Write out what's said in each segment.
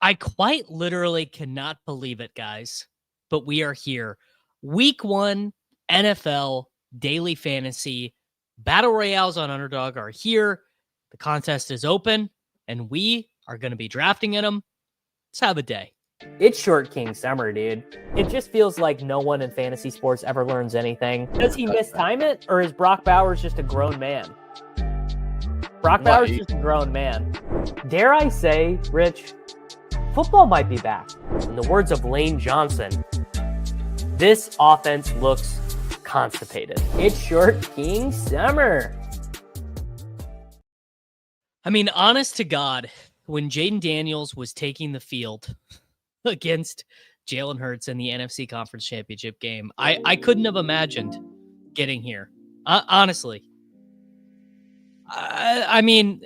I quite literally cannot believe it, guys, but we are here. Week 1 NFL Daily Fantasy Battle Royales on Underdog are here. The contest is open, and we are going to be drafting in them. Let's have a day. It's Short King Summer, dude. It just feels like no one in fantasy sports ever learns anything. Does he mistime it, or is Brock Bowers just a grown man? Brock Bowers is just a grown man. Dare I say, Rich, football might be back. In the words of Lane Johnson, this offense looks constipated. It's Short King Summer. I mean, honest to God, when Jaden Daniels was taking the field against Jalen Hurts in the NFC Conference Championship game, I couldn't have imagined getting here. Honestly. I mean,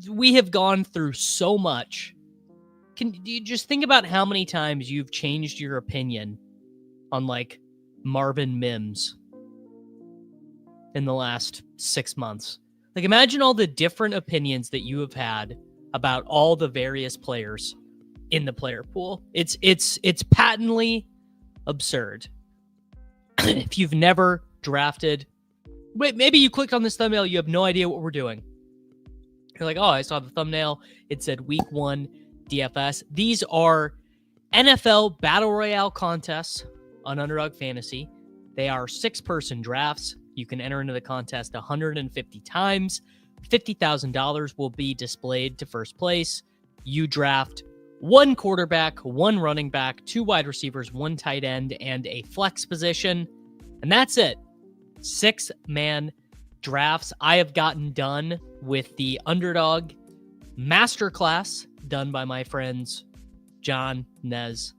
we have gone through so much. Can you just think about how many times you've changed your opinion on like Marvin Mims in the last 6 months? Like, imagine all the different opinions that you have had about all the various players in the player pool. It's patently absurd. If you've never drafted, maybe you clicked on this thumbnail, you have no idea what we're doing. You're like, oh, I saw the thumbnail. It said week 1 DFS. These are NFL Battle Royale contests on Underdog Fantasy. They are 6-person drafts. You can enter into the contest 150 times. $50,000 will be displayed to first place. You draft 1 quarterback, 1 running back, 2 wide receivers, 1 tight end, and a flex position. And that's it. 6-man drafts. I have gotten done with the Underdog Masterclass done by my friends John, Nez,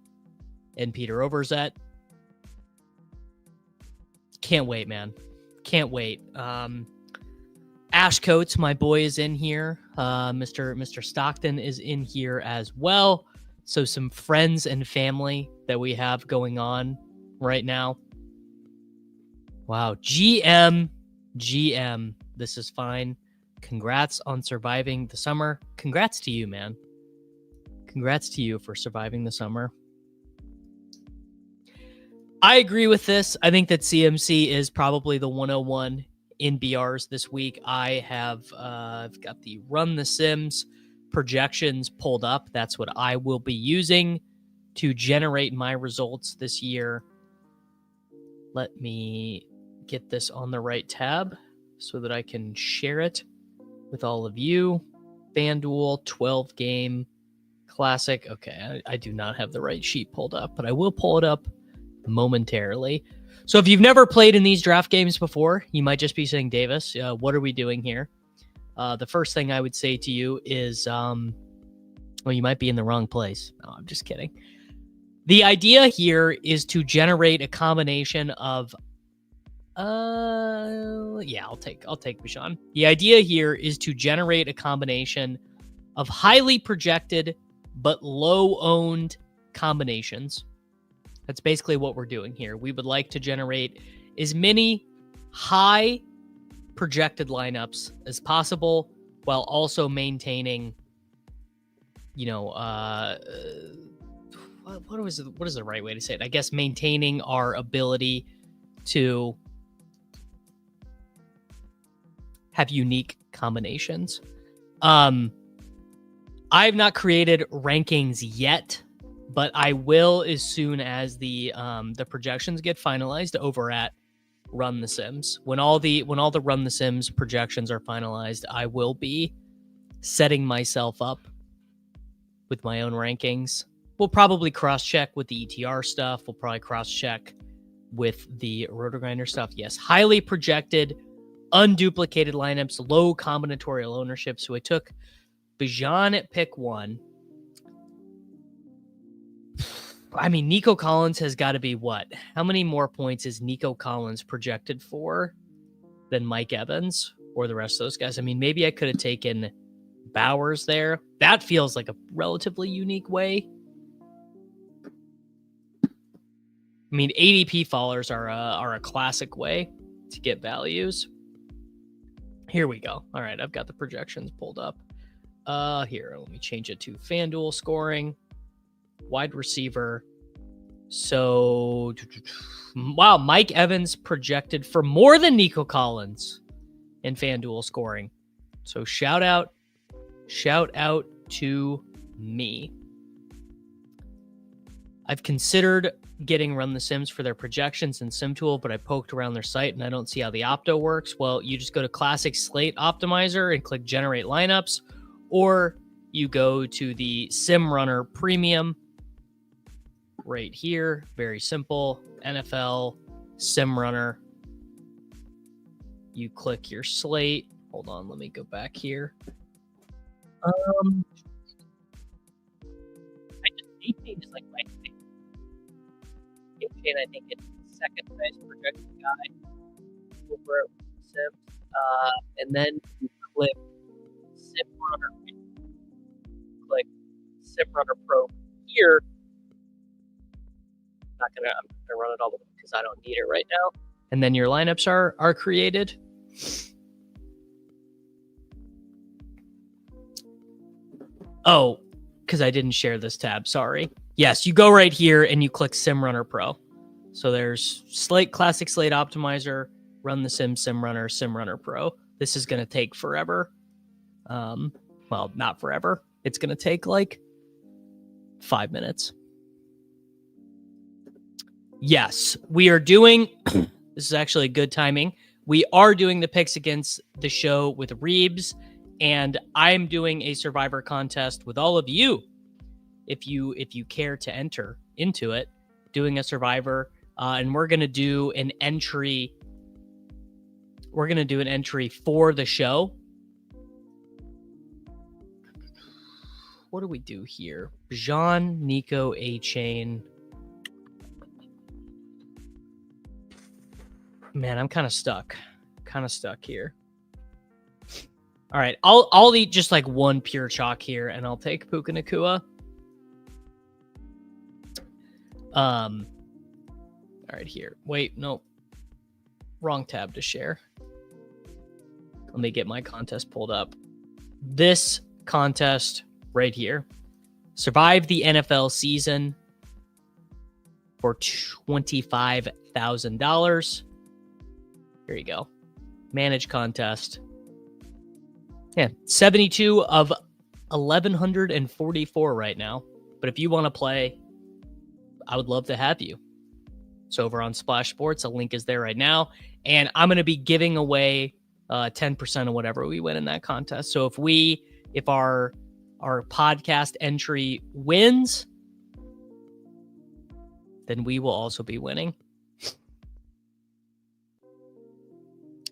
and Peter Overzet. Can't wait, man. Can't wait. Ash Coates, my boy, is in here. Mr. Stockton is in here as well. So some friends and family that we have going on right now. Wow. GM. This is fine. Congrats on surviving the summer. Congrats to you, man. Congrats to you for surviving the summer. I agree with this. I think that CMC is probably the 101 in BRs this week. I have I've got the Run the Sims projections pulled up. That's what I will be using to generate my results this year. Let me get this on the right tab so that I can share it with all of you. FanDuel 12 game classic. Okay, I do not have the right sheet pulled up, but I will pull it up momentarily. So if you've never played in these draft games before, you might just be saying, Davis, what are we doing here? The first thing I would say to you is, well, you might be in the wrong place. No, I'm just kidding. The idea here is to generate a combination of, yeah, I'll take Bijan. The idea here is to generate a combination of highly projected but low-owned combinations. That's basically what we're doing here. We would like to generate as many high projected lineups as possible while also maintaining, you know, what is the right way to say it? I guess maintaining our ability to have unique combinations. I've not created rankings yet, but I will as soon as the projections get finalized over at Run the Sims. When all the Run the Sims projections are finalized, I will be setting myself up with my own rankings. We'll probably cross-check with the ETR stuff. We'll probably cross-check with the RotoGrinder stuff. Yes, highly projected, unduplicated lineups, low combinatorial ownership. So I took Bijan at pick 1. I mean, Nico Collins has got to be what? How many more points is Nico Collins projected for than Mike Evans or the rest of those guys? I mean, maybe I could have taken Bowers there. That feels like a relatively unique way. I mean, ADP followers are a classic way to get values. Here we go. All right, I've got the projections pulled up. Here, let me change it to FanDuel scoring. wide receiver. So, wow, Mike Evans projected for more than Nico Collins in FanDuel scoring. So shout out to me. I've considered getting Run the Sims for their projections in SimTool, but I poked around their site and I don't see how the Opto works. Well, you just go to Classic Slate Optimizer and click Generate Lineups, or you go to the SimRunner Premium right here. Very simple. NFL SimRunner. You click your slate. Hold on, let me go back here. I just A-Chain is like my thing. A-Chain, I think, it's the second highest projected guy over at Sims. And then you click SimRunner. Click SimRunner Pro here. I'm gonna run it all the way because I don't need it right now. And then your lineups are created. Oh, because I didn't share this tab. Sorry. Yes, you go right here and you click SimRunner Pro. So there's Classic Slate Optimizer, Run the Sim, SimRunner, SimRunner Pro. This is going to take forever. Well, not forever. It's going to take like 5 minutes. Yes, we are doing, this is actually good timing. We are doing the picks against the show with Reebs, and I'm doing a Survivor contest with all of you. If you care to enter into it, doing a Survivor, and we're going to do an entry. We're going to do an entry for the show. What do we do here? Jean, Nico, A-Chain. Man, I'm kind of stuck. Here. All right, I'll eat just like one pure chalk here, and I'll take Puka Nakua. All right, here. Wait, no. Wrong tab to share. Let me get my contest pulled up. This contest right here. Survive the NFL season for $25,000. Here you go. Manage contest. Yeah, 72 of 1,144 right now. But if you want to play, I would love to have you. It's over on Splash Sports. A link is there right now. And I'm going to be giving away 10% of whatever we win in that contest. So if our podcast entry wins, then we will also be winning.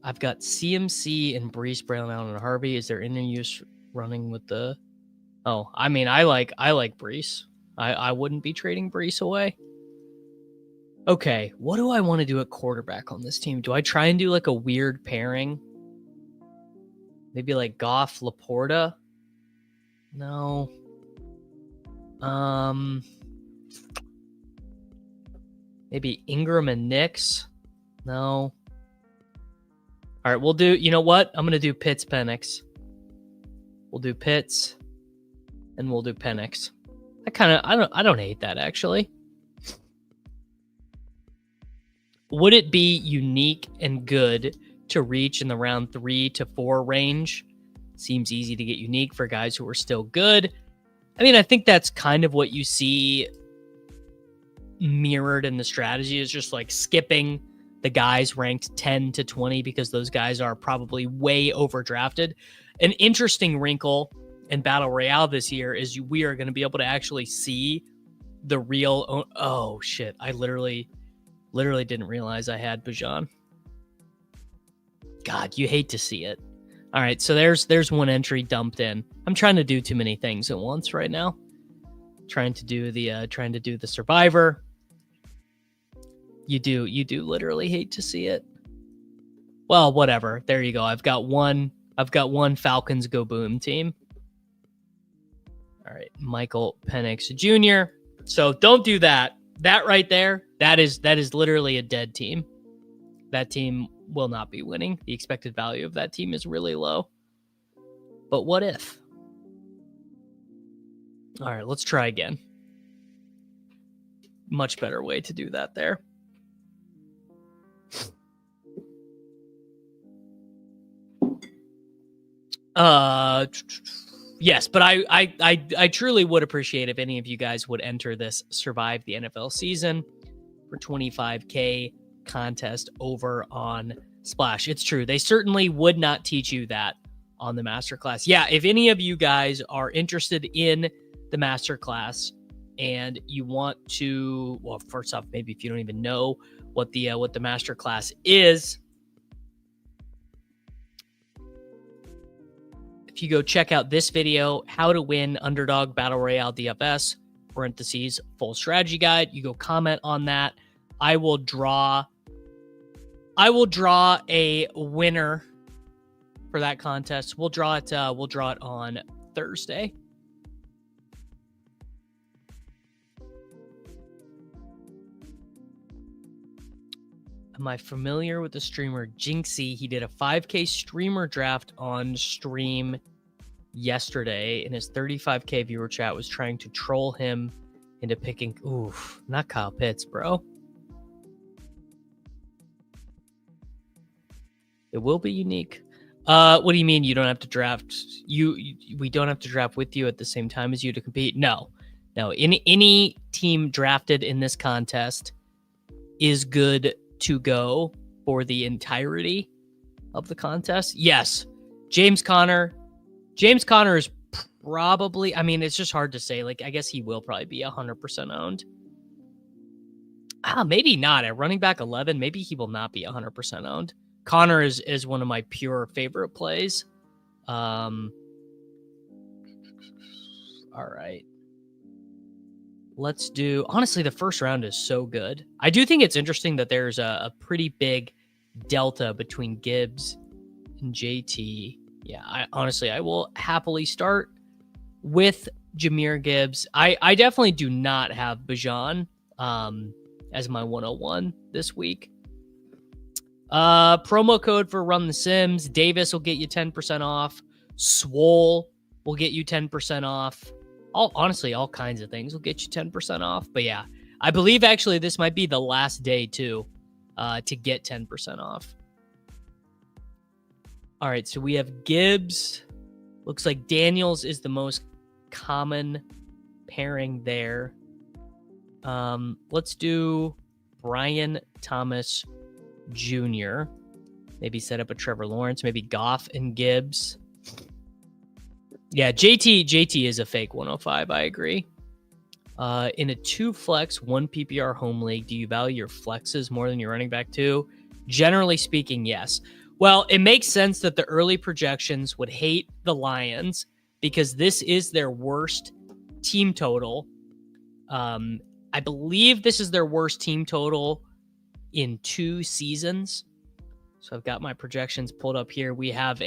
I've got CMC and Brees, Brown, Allen, and Harvey. Is there any use running with the... Oh, I mean, I like Brees. I wouldn't be trading Brees away. Okay, what do I want to do at quarterback on this team? Do I try and do like a weird pairing? Maybe like Goff, Laporta? No. Maybe Ingram and Nix? No. All right, we'll do, you know what? I'm going to do Pitts, Penix. We'll do Pitts, and we'll do Penix. I don't hate that, actually. Would it be unique and good to reach in the round 3 to 4 range? Seems easy to get unique for guys who are still good. I mean, I think that's kind of what you see mirrored in the strategy, is just like skipping the guys ranked 10 to 20 because those guys are probably way overdrafted. An interesting wrinkle in Battle Royale this year is we are going to be able to actually see the real... Oh, shit. I literally didn't realize I had Bajan. God, you hate to see it. All right, so there's one entry dumped in. I'm trying to do too many things at once right now. Trying to do the Survivor. You do literally hate to see it. Well, whatever. There you go. I've got one Falcons Go Boom team. All right, Michael Penix Jr. So don't do that. That right there, that is literally a dead team. That team will not be winning. The expected value of that team is really low. But what if? All right, let's try again. much better way to do that there. Yes, but I truly would appreciate if any of you guys would enter this Survive the NFL season for $25K contest over on Splash. It's true. They certainly would not teach you that on the masterclass. Yeah, if any of you guys are interested in the masterclass and you want to, well, first off, maybe if you don't even know what the masterclass is, if you go check out this video, how to win Underdog Battle Royale DFS, parentheses, full strategy guide, you go comment on that. I will draw a winner for that contest. We'll draw it on Thursday. Am I familiar with the streamer Jinxie? He did a 5K streamer draft on stream yesterday, and his 35K viewer chat was trying to troll him into picking. Oof, not Kyle Pitts, bro. It will be unique. What do you mean you don't have to draft? We don't have to draft with you at the same time as you to compete? No. Any team drafted in this contest is good to go for the entirety of the contest. Yes, James Conner is probably, I mean, it's just hard to say. Like, I guess he will probably be 100% owned. Maybe not. At running back 11, maybe he will not be 100% owned. Connor is one of my pure favorite plays. All right. Let's do, honestly, the first round is so good. I do think it's interesting that there's a pretty big delta between Gibbs and JT. Yeah, I will happily start with Jahmyr Gibbs. I definitely do not have Bijan as my 101 this week. Promo code for Run the Sims. Davis will get you 10% off. Swole will get you 10% off. Honestly, all kinds of things will get you 10% off. But yeah, I believe actually this might be the last day too, to get 10% off. All right, so we have Gibbs. Looks like Daniels is the most common pairing there. Let's do Brian Thomas Jr. Maybe set up a Trevor Lawrence, maybe Goff and Gibbs. Yeah, JT is a fake 105. I agree. In a 2-flex, 1 PPR home league, do you value your flexes more than your running back 2? Generally speaking, yes. Well, it makes sense that the early projections would hate the Lions because this is their worst team total. I believe this is their worst team total in 2 seasons. So I've got my projections pulled up here. We have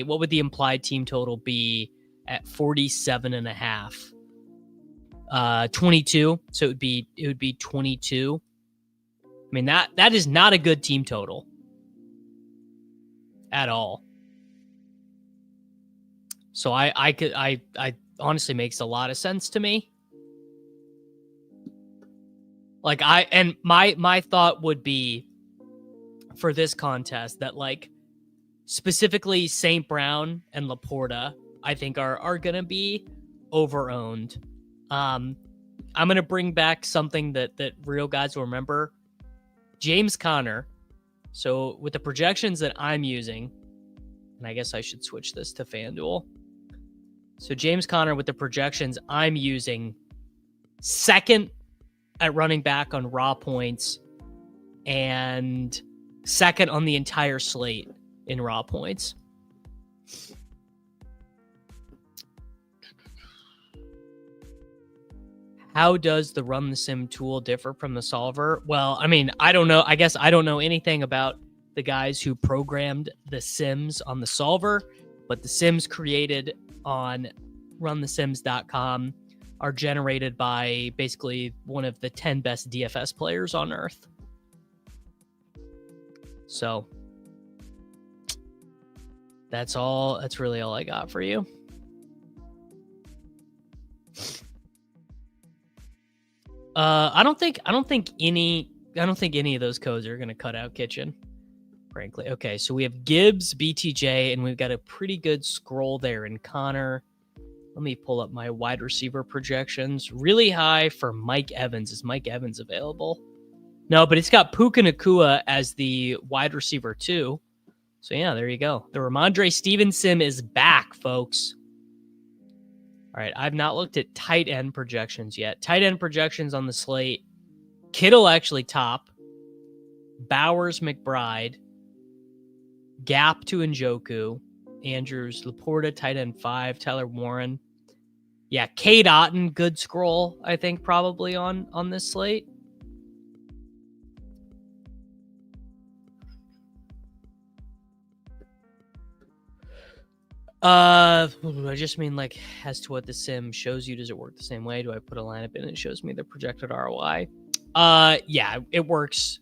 what would the implied team total be at 47.5? 22. So it would be 22. I mean, that is not a good team total at all. So I honestly makes a lot of sense to me. Like my thought would be for this contest that like specifically St. Brown and Laporta, I think are going to be over-owned. I'm going to bring back something that real guys will remember. James Conner. So with the projections that I'm using, and I guess I should switch this to FanDuel. So James Conner with the projections I'm using, second at running back on raw points and second on the entire slate in raw points. How does the Run the Sim tool differ from the solver? Well, I mean, I don't know. I guess I don't know anything about the guys who programmed the Sims on the solver, but the Sims created on runthesims.com are generated by basically one of the 10 best DFS players on earth. So that's all. That's really all I got for you. I don't think any of those codes are gonna cut out Kitchen, frankly. Okay, so we have Gibbs, BTJ, and we've got a pretty good scroll there in Connor. Let me pull up my wide receiver projections. Really high for Mike Evans. Is Mike Evans available? No, but it's got Puka Nacua as the wide receiver too. So yeah, there you go. The Ramondre Stevenson is back, folks. All right, I've not looked at tight end projections yet. Tight end projections on the slate. Kittle actually top. Bowers, McBride. Gap to Njoku. Andrews, Laporta, tight end 5. Tyler Warren. Yeah, Cade Otton, good scroll, I think, probably on this slate. I just mean like as to what the sim shows you, does it work the same way? Do I put a lineup in and it shows me the projected ROI? Yeah, it works.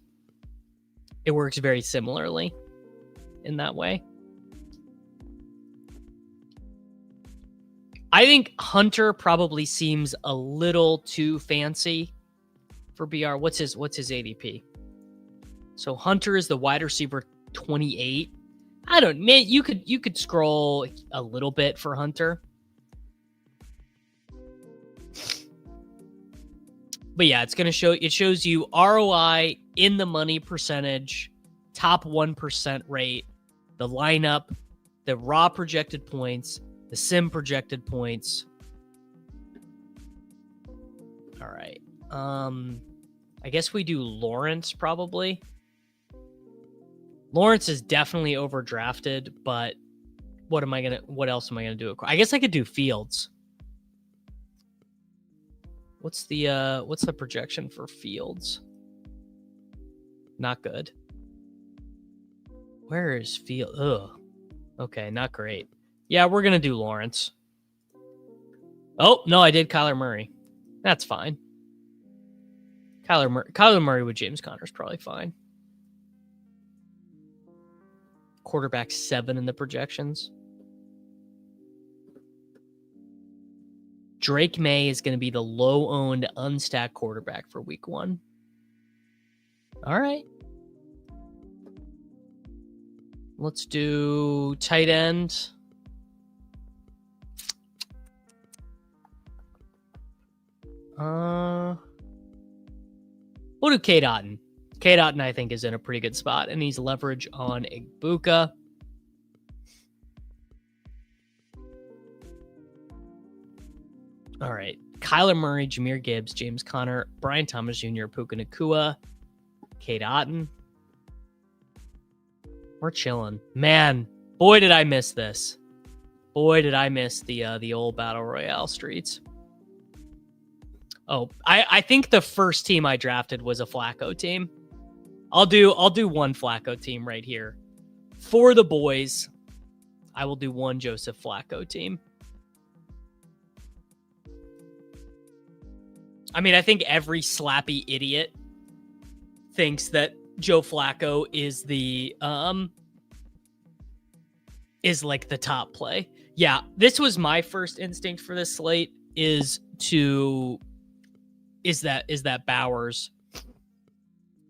It works very similarly in that way. I think Hunter probably seems a little too fancy for BR. What's his ADP? So Hunter is the wide receiver 28. I don't, man, you could scroll a little bit for Hunter. But yeah, it's going to shows you ROI in the money percentage, top 1% rate, the lineup, the raw projected points, the sim projected points. All right. I guess we do Lawrence probably. Lawrence is definitely overdrafted, but what else am I gonna do? I guess I could do Fields. What's the projection for Fields? Not good. Where is Fields? Ugh. Okay, not great. Yeah, we're gonna do Lawrence. Oh no, I did Kyler Murray. That's fine. Kyler Murray with James Conner is probably fine. Quarterback 7 in the projections. Drake May is going to be the low-owned, unstacked quarterback for week 1. All right. Let's do tight end. We'll do Cade Otton. Cade Otton, I think, is in a pretty good spot, and he's leverage on Igbuka. All right. Kyler Murray, Jahmyr Gibbs, James Conner, Brian Thomas Jr., Puka Nacua, Cade Otton. We're chilling. Man, boy, did I miss this. Boy, did I miss the old Battle Royale streets. Oh, I think the first team I drafted was a Flacco team. I'll do one Flacco team right here. For the boys, I will do one Joseph Flacco team. I mean, I think every slappy idiot thinks that Joe Flacco is like the top play. Yeah, this was my first instinct for this slate is that Bowers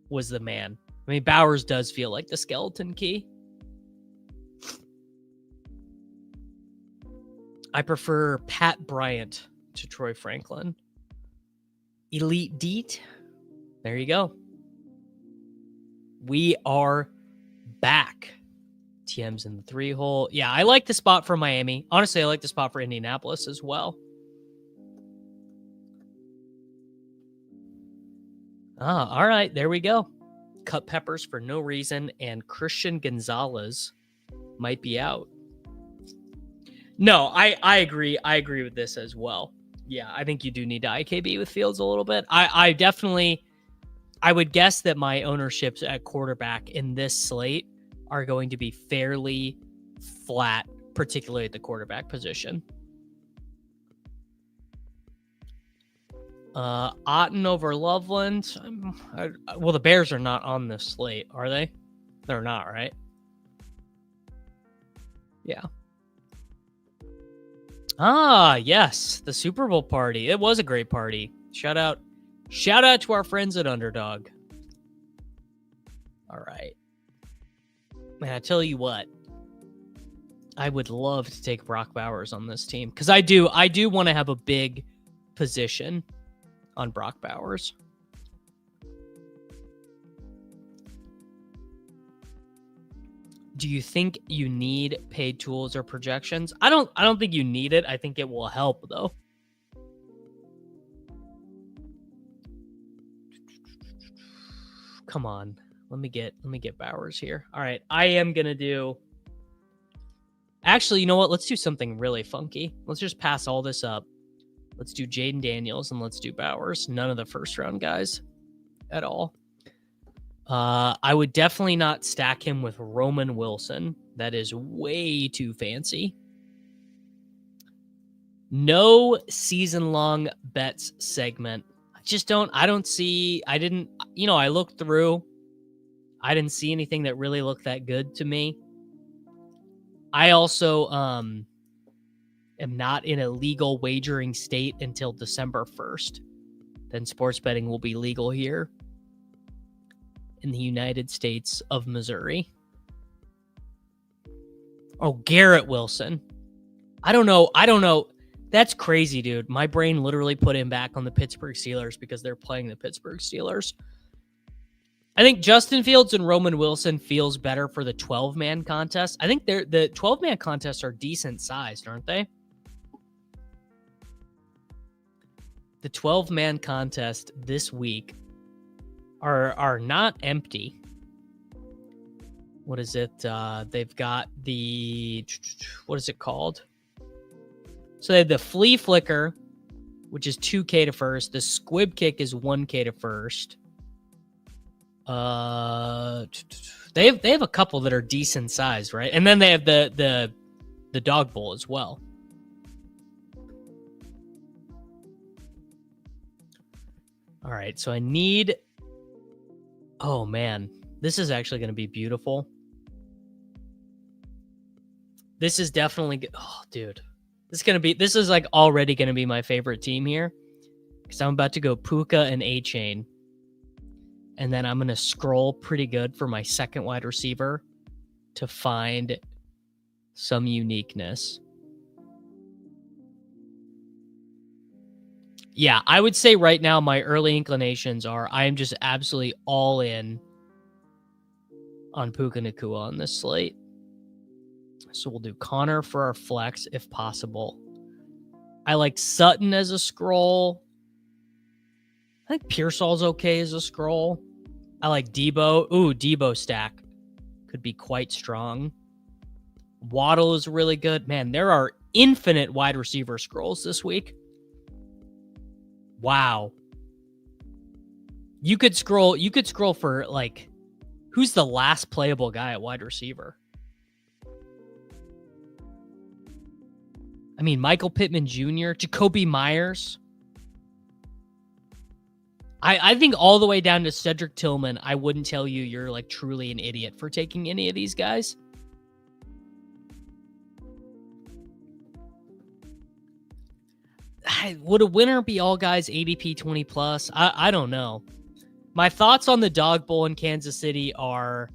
was the man. I mean, Bowers does feel like the skeleton key. I prefer Pat Bryant to Troy Franklin. Elite Deet. There you go. We are back. TM's in the 3-hole. Yeah, I like the spot for Miami. Honestly, I like the spot for Indianapolis as well. All right, there we go. Cut Peppers for no reason, and Christian Gonzalez might be out. No, I agree. I agree with this as well. Yeah, I think you do need to IKB with Fields a little bit. I would guess that my ownerships at quarterback in this slate are going to be fairly flat, particularly at the quarterback position. Otton over Loveland. Well, the Bears are not on this slate, are they? They're not, right? Yeah. Ah, yes, the Super Bowl party. It was a great party. Shout out Shout out to our friends at Underdog. All right. Man, I tell you what. I would love to take Brock Bowers on this team because I do want to have a big position on Brock Bowers. Do you think you need paid tools or projections? I don't think you need it. I think it will help though. Come on. Let me get Bowers here. All right. I am going to do. Actually, you know what? Let's do something really funky. Let's just pass all this up. Let's do Jaden Daniels and let's do Bowers. None of the first round guys at all. I would definitely not stack him with Roman Wilson. That is way too fancy. No season-long bets segment. I looked through. I didn't see anything that really looked that good to me. I also am not in a legal wagering state until December 1st. Then sports betting will be legal here in the United States of Missouri. Oh, Garrett Wilson. I don't know. That's crazy, dude. My brain literally put him back on the Pittsburgh Steelers because they're playing the Pittsburgh Steelers. I think Justin Fields and Roman Wilson feels better for the 12-man contest. I think the 12-man contests are decent sized, aren't they? The 12-man contest this week are not empty. What is it? They've got the, what is it called? So they have the flea flicker, which is 2K to first. The squib kick is 1K to first. They have a couple that are decent sized, right? And then they have the dog bowl as well. All right, so I need. Oh man, this is actually going to be beautiful. This is definitely. Oh, dude, this is like already going to be my favorite team here because I'm about to go Puka and A-Chain. And then I'm going to scroll pretty good for my second wide receiver to find some uniqueness. Yeah, I would say right now my early inclinations are I am just absolutely all in on Puka Nacua on this slate. So we'll do Connor for our flex if possible. I like Sutton as a scroll. I think Pearsall's okay as a scroll. I like Debo. Ooh, Debo stack could be quite strong. Waddle is really good. Man, there are infinite wide receiver scrolls this week. Wow. You could scroll for like, who's the last playable guy at wide receiver? I mean, Michael Pittman Jr., Jacoby Myers. I think all the way down to Cedric Tillman, I wouldn't tell you you're like truly an idiot for taking any of these guys. Would a winner be all guys ADP 20 plus? I don't know. My thoughts on the Dog Bowl in Kansas City are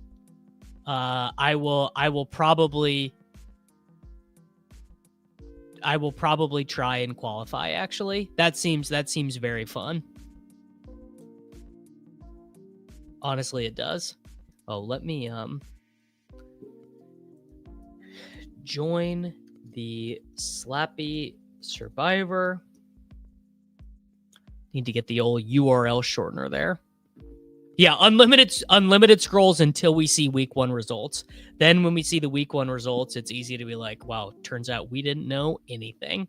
I will probably try and qualify, actually. That seems very fun. Honestly, it does. Oh, let me join the Slappy Survivor. Need to get the old URL shortener there. Yeah, unlimited scrolls until we see week 1 results. Then when we see the week 1 results, it's easy to be like, wow, turns out we didn't know anything.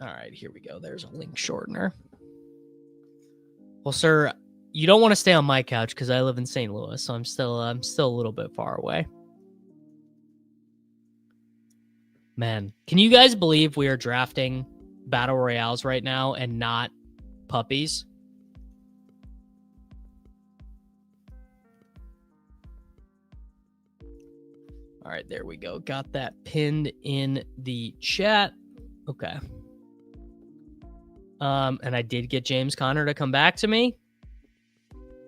All right, here we go. There's a link shortener. Well, sir, you don't want to stay on my couch because I live in St. Louis, so I'm still a little bit far away. Man, can you guys believe we are drafting battle royales right now and not puppies? All right, there we go. Got that pinned in the chat. Okay. And I did get James Conner to come back to me.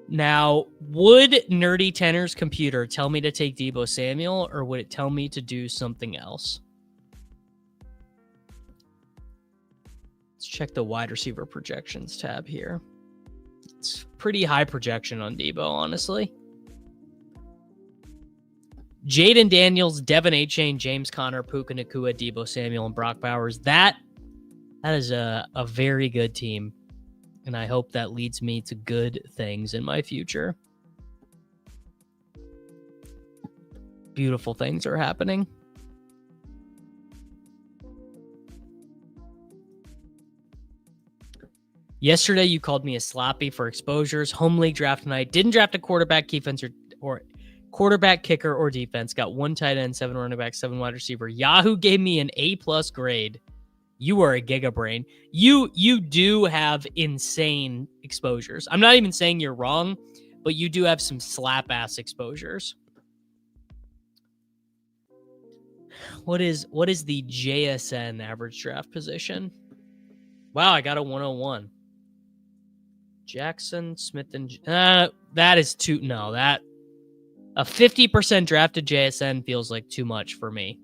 Now, would Nerdy Tenner's computer tell me to take Deebo Samuel, or would it tell me to do something else? Let's check the wide receiver projections tab here. It's pretty high projection on Deebo, honestly. Jaden Daniels, Devin Achane, James Conner, Puka Nacua, Deebo Samuel, and Brock Bowers. That is a very good team. And I hope that leads me to good things in my future. Beautiful things are happening. Yesterday, you called me a sloppy for exposures. Home league draft night. Didn't draft a quarterback, defense, or quarterback, kicker, or defense. Got 1 tight end, 7 running back, 7 wide receiver. Yahoo gave me an A+ grade. You are a gigabrain. You do have insane exposures. I'm not even saying you're wrong, but you do have some slap-ass exposures. What is the JSN average draft position? Wow, I got a 101. Jackson, Smith, and... that is too... No, that... A 50% drafted JSN feels like too much for me.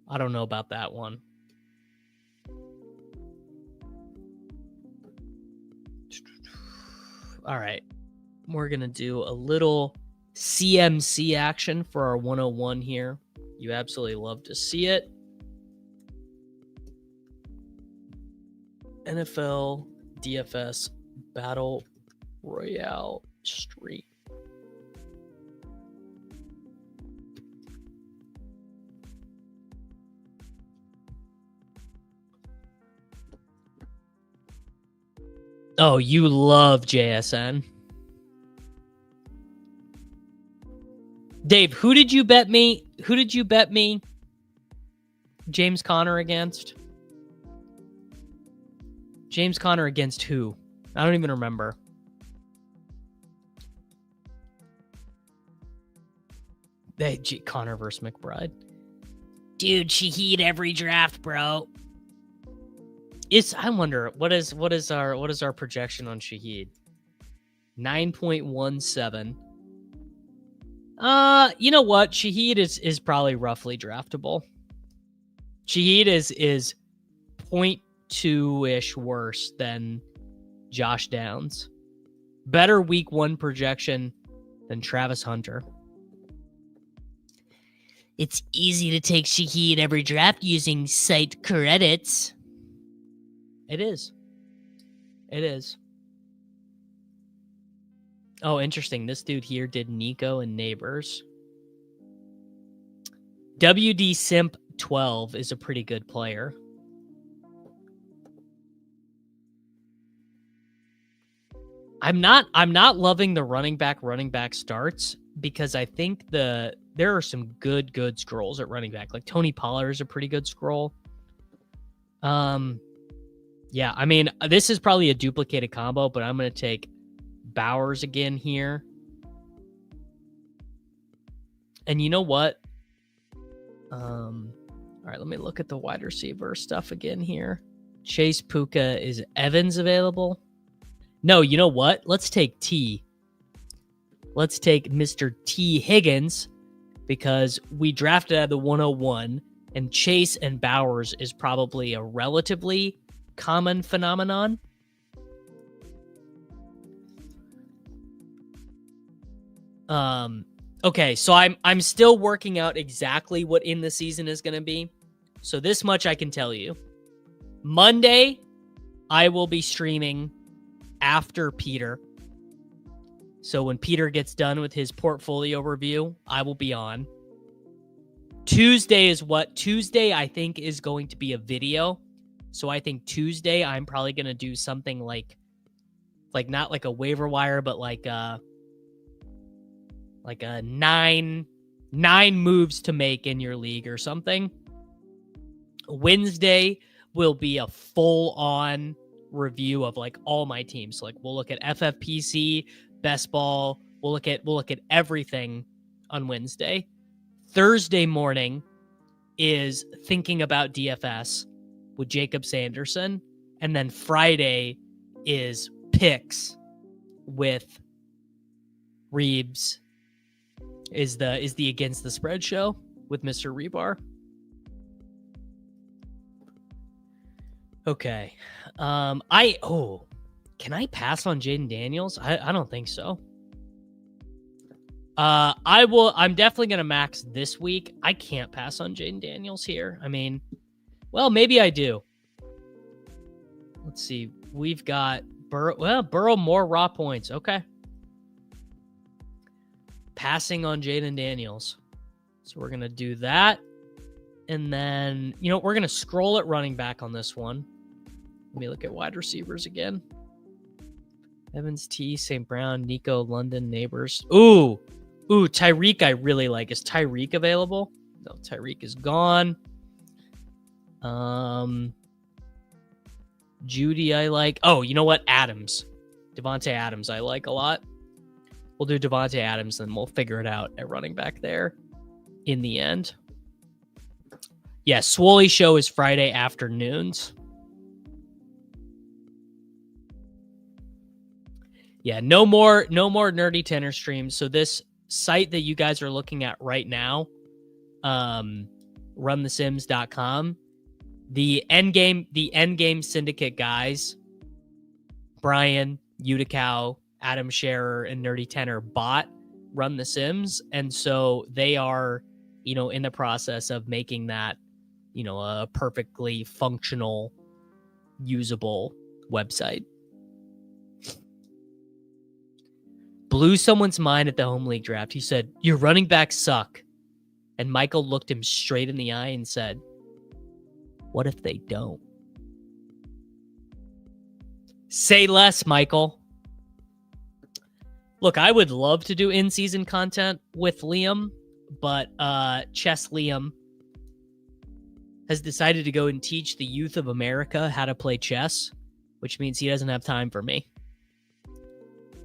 I don't know about that one. All right. We're going to do a little CMC action for our 101 here. You absolutely love to see it. NFL DFS Battle Royale Street. Oh, you love JSN. Dave, who did you bet me? Who did you bet me James Conner against? James Conner against who? I don't even remember. Hey, Conner versus McBride. Dude, Shaheed every draft, bro. I wonder what is our projection on Shaheed? 9.17. You know what? Shaheed is probably roughly draftable. Shaheed is 0.2-ish worse than Josh Downs. Better week 1 projection than Travis Hunter. It's easy to take Shaheed every draft using site credits. It is. It is. Oh, interesting. This dude here did Nico and Neighbors. WD Simp 12 is a pretty good player. I'm not loving the running back starts because I think there are some good scrolls at running back. Like Tony Pollard is a pretty good scroll. Yeah, I mean, this is probably a duplicated combo, but I'm going to take Bowers again here. And you know what? All right, let me look at the wide receiver stuff again here. Chase, Puka, is Evans available? No, you know what? Let's take T. Let's take Mr. T. Higgins because we drafted out of the 101, and Chase and Bowers is probably a relatively common phenomenon. Okay, so I'm still working out exactly what in the season is going to be. So this much I can tell you. Monday, I will be streaming after Peter. So when Peter gets done with his portfolio review, I will be on. Tuesday is what? Tuesday, I think, is going to be a video. So I think Tuesday, I'm probably going to do something like not like a waiver wire, but like a 9 moves to make in your league or something. Wednesday will be a full-on review of like all my teams. Like we'll look at FFPC, best ball, We'll look at everything on Wednesday. Thursday morning is thinking about DFS with Jacob Sanderson, and then Friday is picks with Reeves. Is the Against the Spread show with Mr. Rebar. Okay. Can I pass on Jaden Daniels? I don't think so. I'm definitely gonna max this week. I can't pass on Jaden Daniels here. I mean, well, maybe I do. Let's see. We've got Burrow. Well, Burrow more raw points. Okay. Passing on Jaden Daniels. So we're gonna do that. And then, we're gonna scroll at running back on this one. Let me look at wide receivers again. Evans, T, St. Brown, Nico, London, Neighbors. Ooh, Tyreek I really like. Is Tyreek available? No, Tyreek is gone. Judy I like. Oh, you know what? Adams. Devontae Adams I like a lot. We'll do Devontae Adams, and we'll figure it out at running back there in the end. Yeah, Swoley show is Friday afternoons. Yeah, no more nerdy tenor streams. So this site that you guys are looking at right now, runthesims.com, the endgame syndicate guys, Brian, Utica, Adam Scherer, and Nerdy Tenor bought Run the Sims, and so they are, in the process of making that, a perfectly functional, usable website. Blew someone's mind at the home league draft. He said, "Your running backs suck." And Michael looked him straight in the eye and said, "What if they don't?" Say less, Michael. Look, I would love to do in-season content with Liam, but Chess Liam has decided to go and teach the youth of America how to play chess, which means he doesn't have time for me.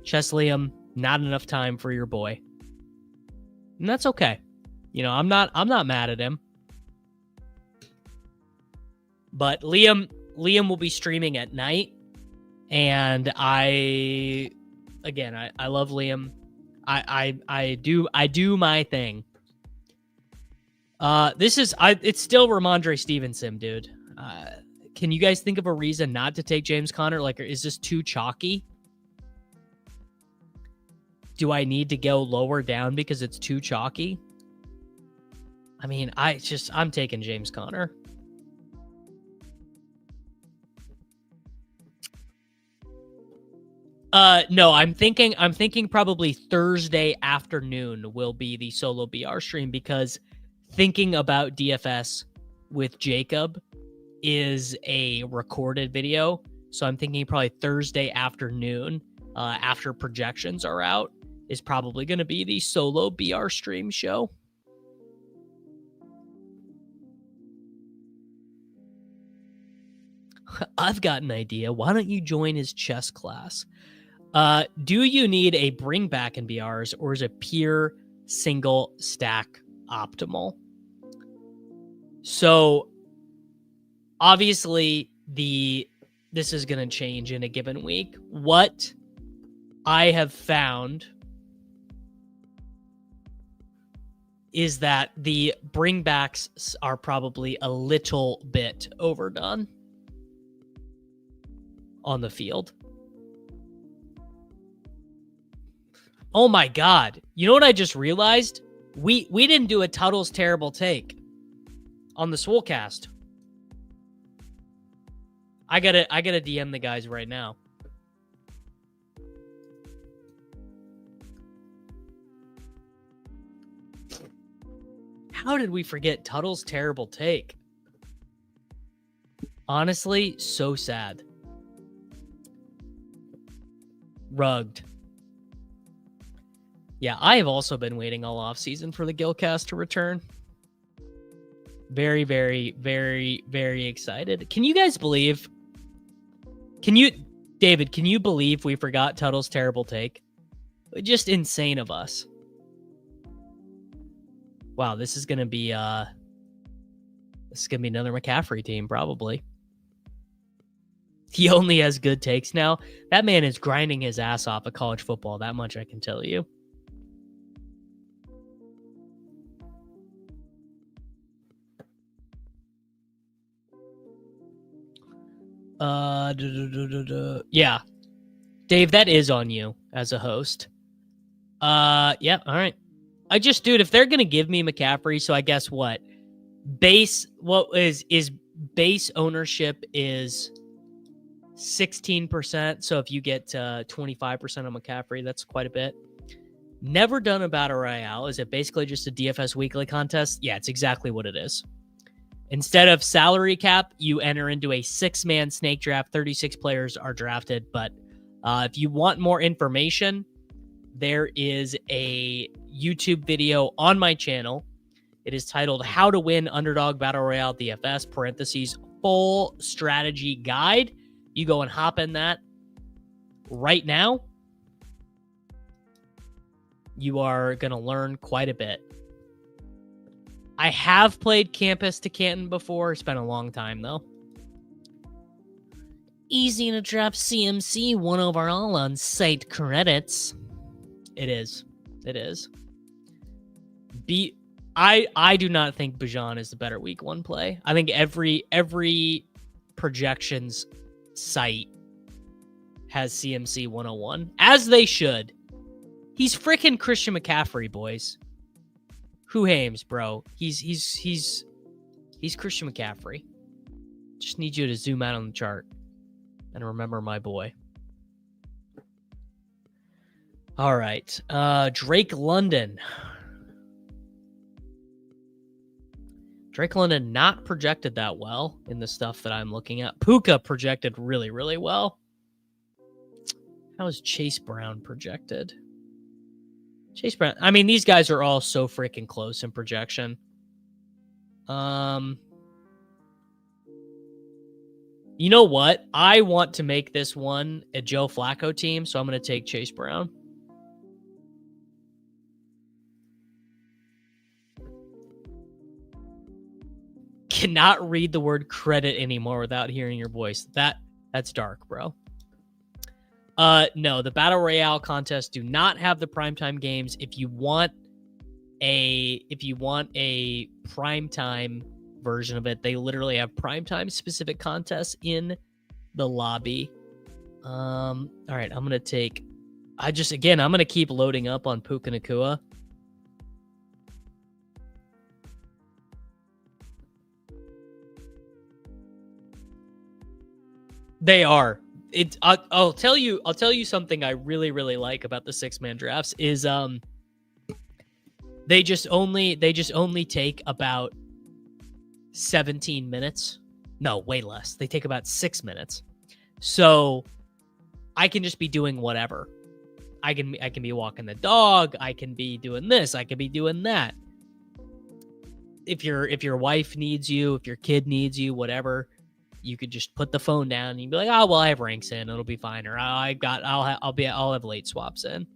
Chess Liam, not enough time for your boy. And that's okay. I'm not mad at him. But Liam will be streaming at night, and I love Liam. I do my thing. It's still Ramondre Stevenson, dude. Can you guys think of a reason not to take James Conner? Like, is this too chalky? Do I need to go lower down because it's too chalky? I mean, I'm taking James Conner. No, I'm thinking probably Thursday afternoon will be the solo BR stream, because thinking about DFS with Jacob is a recorded video. So I'm thinking probably Thursday afternoon, after projections are out, is probably going to be the solo BR stream show. I've got an idea. Why don't you join his chess class? Do you need a bring back in BRs, or is a pure single stack optimal? So obviously this is going to change in a given week. What I have found is that the bringbacks are probably a little bit overdone on the field. Oh my God. You know what I just realized? We didn't do a Tuttle's terrible take on the Swolecast. I gotta DM the guys right now. How did we forget Tuttle's terrible take? Honestly, so sad. Rugged. Yeah, I have also been waiting all offseason for the Gilcast to return. Very, very, very, very excited. Can you guys believe? David, can you believe we forgot Tuttle's terrible take? Just insane of us. Wow, this is gonna be another McCaffrey team, probably. He only has good takes now. That man is grinding his ass off at college football. That much I can tell you. Yeah. Dave, that is on you as a host. Yeah, all right. Dude, if they're gonna give me McCaffrey, so I guess what? Base ownership is 16%. So if you get 25% on McCaffrey, that's quite a bit. Never done a battle royale. Is it basically just a DFS weekly contest? Yeah, it's exactly what it is. Instead of salary cap, you enter into a 6-man snake draft. 36 players are drafted. But if you want more information, there is a YouTube video on my channel. It is titled How to Win Underdog Battle Royale DFS, parentheses, full strategy guide. You go and hop in that right now. You are going to learn quite a bit. I have played Campus to Canton before. It's been a long time, though. Easy to drop CMC 1 overall on site credits. It is. It is. I do not think Bijan is the better week 1 play. I think every projections site has CMC 101, as they should. He's freaking Christian McCaffrey, boys. Who hames, bro? He's Christian McCaffrey. Just need you to zoom out on the chart and remember my boy. All right. Drake London. Drake London not projected that well in the stuff that I'm looking at. Puka projected really, really well. How is Chase Brown projected? Chase Brown. I mean, these guys are all so freaking close in projection. You know what? I want to make this one a Joe Flacco team, so I'm going to take Chase Brown. Cannot read the word credit anymore without hearing your voice. That's dark, bro. No, the Battle Royale contests do not have the primetime games. If you want a primetime version of it, they literally have primetime specific contests in the lobby. All right, I'm gonna keep loading up on Puka Nacua. They are. I'll tell you something I really, really like about the 6-man drafts is they just only take about 17 minutes. No, way less. They take about 6 minutes. So I can just be doing whatever. I can be walking the dog, I can be doing this, I can be doing that. If your wife needs you, if your kid needs you, whatever, you could just put the phone down and you'd be like, oh, well, I have ranks in, it'll be fine. Or I'll have late swaps in.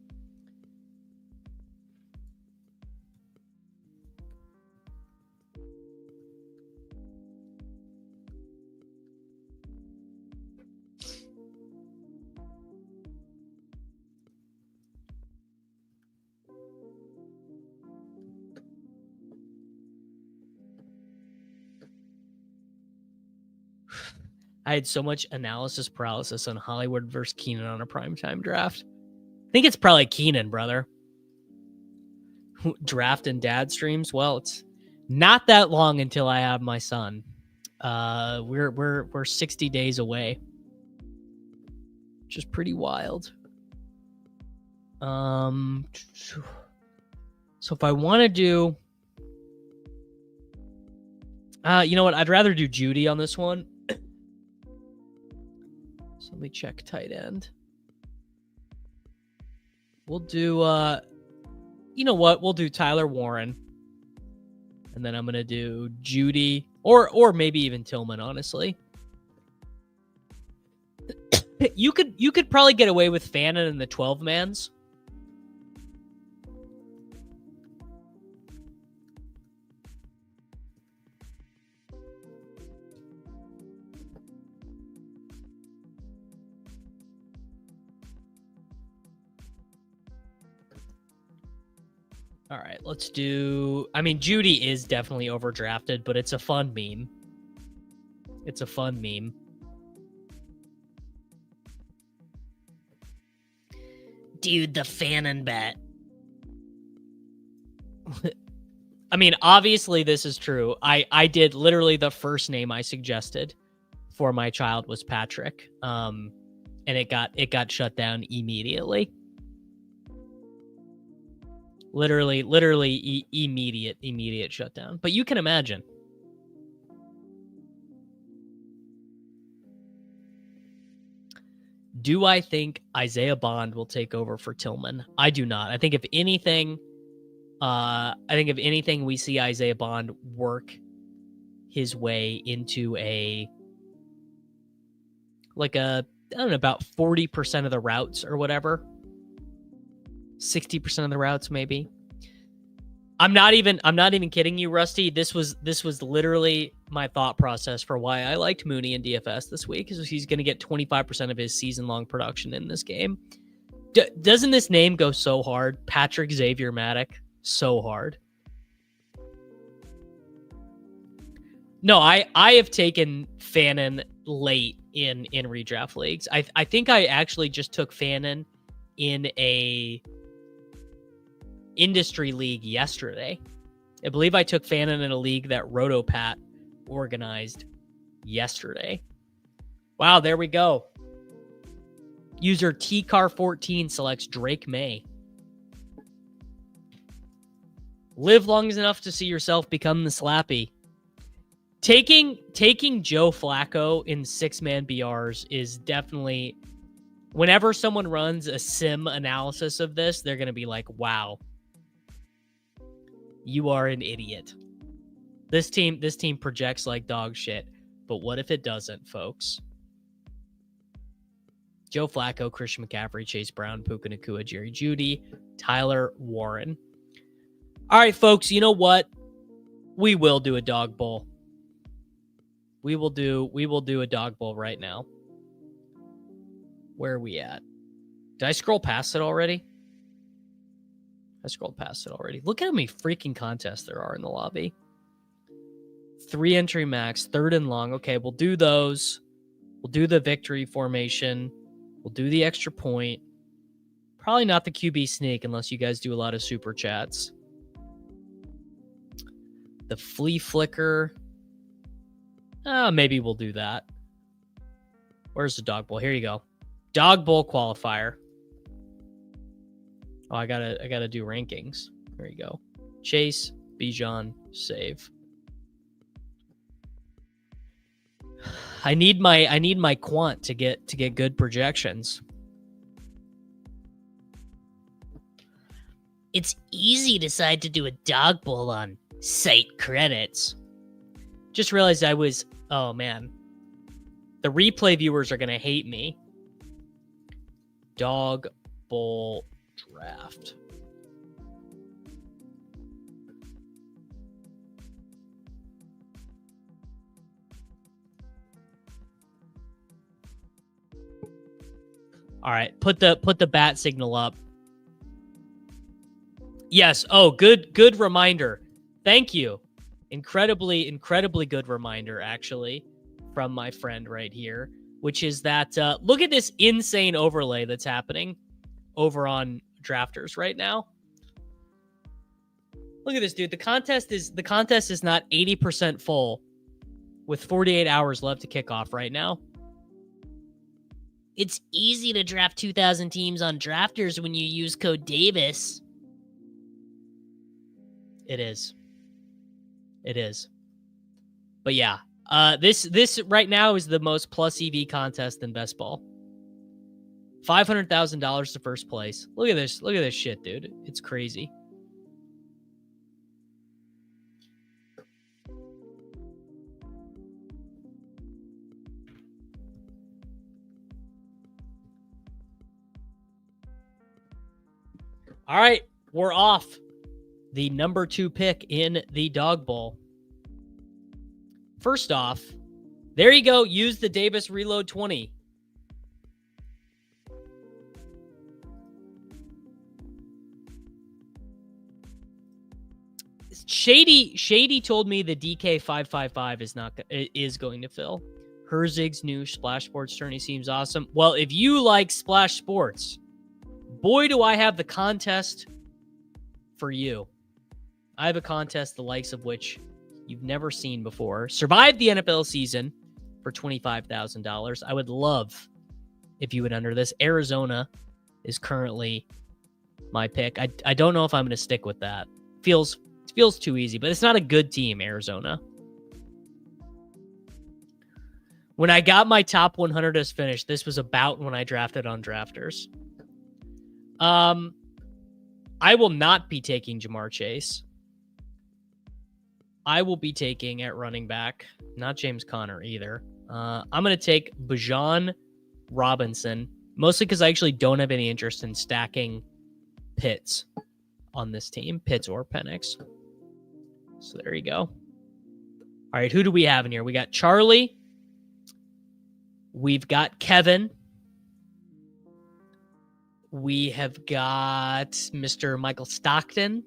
I had so much analysis paralysis on Hollywood versus Keenan on a primetime draft. I think it's probably Keenan, brother. Draft and dad streams. Well, it's not that long until I have my son. We're 60 days away, which is pretty wild. So if I want to do, you know what? I'd rather do Judy on this one. So let me check tight end. We'll do, you know what? We'll do Tyler Warren. And then I'm going to do Judy or maybe even Tillman, honestly. You could probably get away with Fannin in the 12-mans. All right, let's do... I mean, Judy is definitely overdrafted, but it's a fun meme. It's a fun meme. Dude, the Fannin bet. I mean, obviously this is true. I did literally the first name I suggested for my child was Patrick. And it got shut down immediately. Literally immediate shutdown. But you can imagine. Do I think Isaiah Bond will take over for Tillman? I do not. I think if anything, we see Isaiah Bond work his way into about 40% of the routes or whatever. 60% of the routes, maybe. I'm not even kidding you, Rusty. This was literally my thought process for why I liked Mooney in DFS this week, is he's going to get 25% of his season-long production in this game. Doesn't this name go so hard? Patrick Xavier Maddock, so hard. No, I have taken Fannin late in redraft leagues. I think I actually just took Fannin in a industry league yesterday. I believe I took Fannin in a league that RotoPat organized yesterday. Wow, there we go. User TCar14 selects Drake May. Live long enough to see yourself become the Slappy. Taking Joe Flacco in 6-man BRs is definitely... Whenever someone runs a sim analysis of this, they're going to be like, wow, you are an idiot. This team projects like dog shit, but what if it doesn't, folks? Joe Flacco, Christian McCaffrey, Chase Brown, Puka Nacua, Jerry Jeudy, Tyler Warren. All right, folks, you know what? We will do a dog bowl. We will do a dog bowl right now. Where are we at? Did I scroll past it already? I scrolled past it already. Look at how many freaking contests there are in the lobby. 3 entry max, 3rd and long. Okay, we'll do those. We'll do the victory formation. We'll do the extra point. Probably not the QB sneak unless you guys do a lot of super chats. The flea flicker. Maybe we'll do that. Where's the dog bowl? Here you go. Dog bowl qualifier. Oh, I gotta do rankings. There you go. Chase, Bijan, save. I need my quant to get good projections. It's easy to decide to do a dog bowl on site credits. Just realized oh man. The replay viewers are gonna hate me. Dog bowl draft. All right, put the bat signal up. Yes. Oh, good reminder. Thank you. Incredibly good reminder, actually, from my friend right here, which is that look at this insane overlay that's happening over on Drafters right now. Look at this, dude. The contest is not 80% full with 48 hours left to kick off right now. It's easy to draft 2,000 teams on Drafters when you use code Davis. It is. But yeah, this right now is the most plus EV contest in best ball. $500,000 to first place. Look at this shit, dude. It's crazy. All right, we're off. The number 2 pick in the dog bowl. First off, there you go. Use the Davis Reload 20. Shady told me the DK 555 is going to fill. Herzig's new Splash Sports tourney seems awesome. Well, if you like Splash Sports, boy, do I have the contest for you. I have a contest the likes of which you've never seen before. Survive the NFL season for $25,000. I would love if you would enter this. Arizona is currently my pick. I don't know if I'm going to stick with that. Feels too easy, but it's not a good team, Arizona. When I got my top 100 as finished, this was about when I drafted on Drafters. I will not be taking Jamar Chase. I will be taking at running back, not James Conner either. I'm going to take Bijan Robinson, mostly because I actually don't have any interest in stacking Pitts on this team, Pitts or Penix. So there you go. All right, who do we have in here? We got Charlie. We've got Kevin. We have got Mr. Michael Stockton.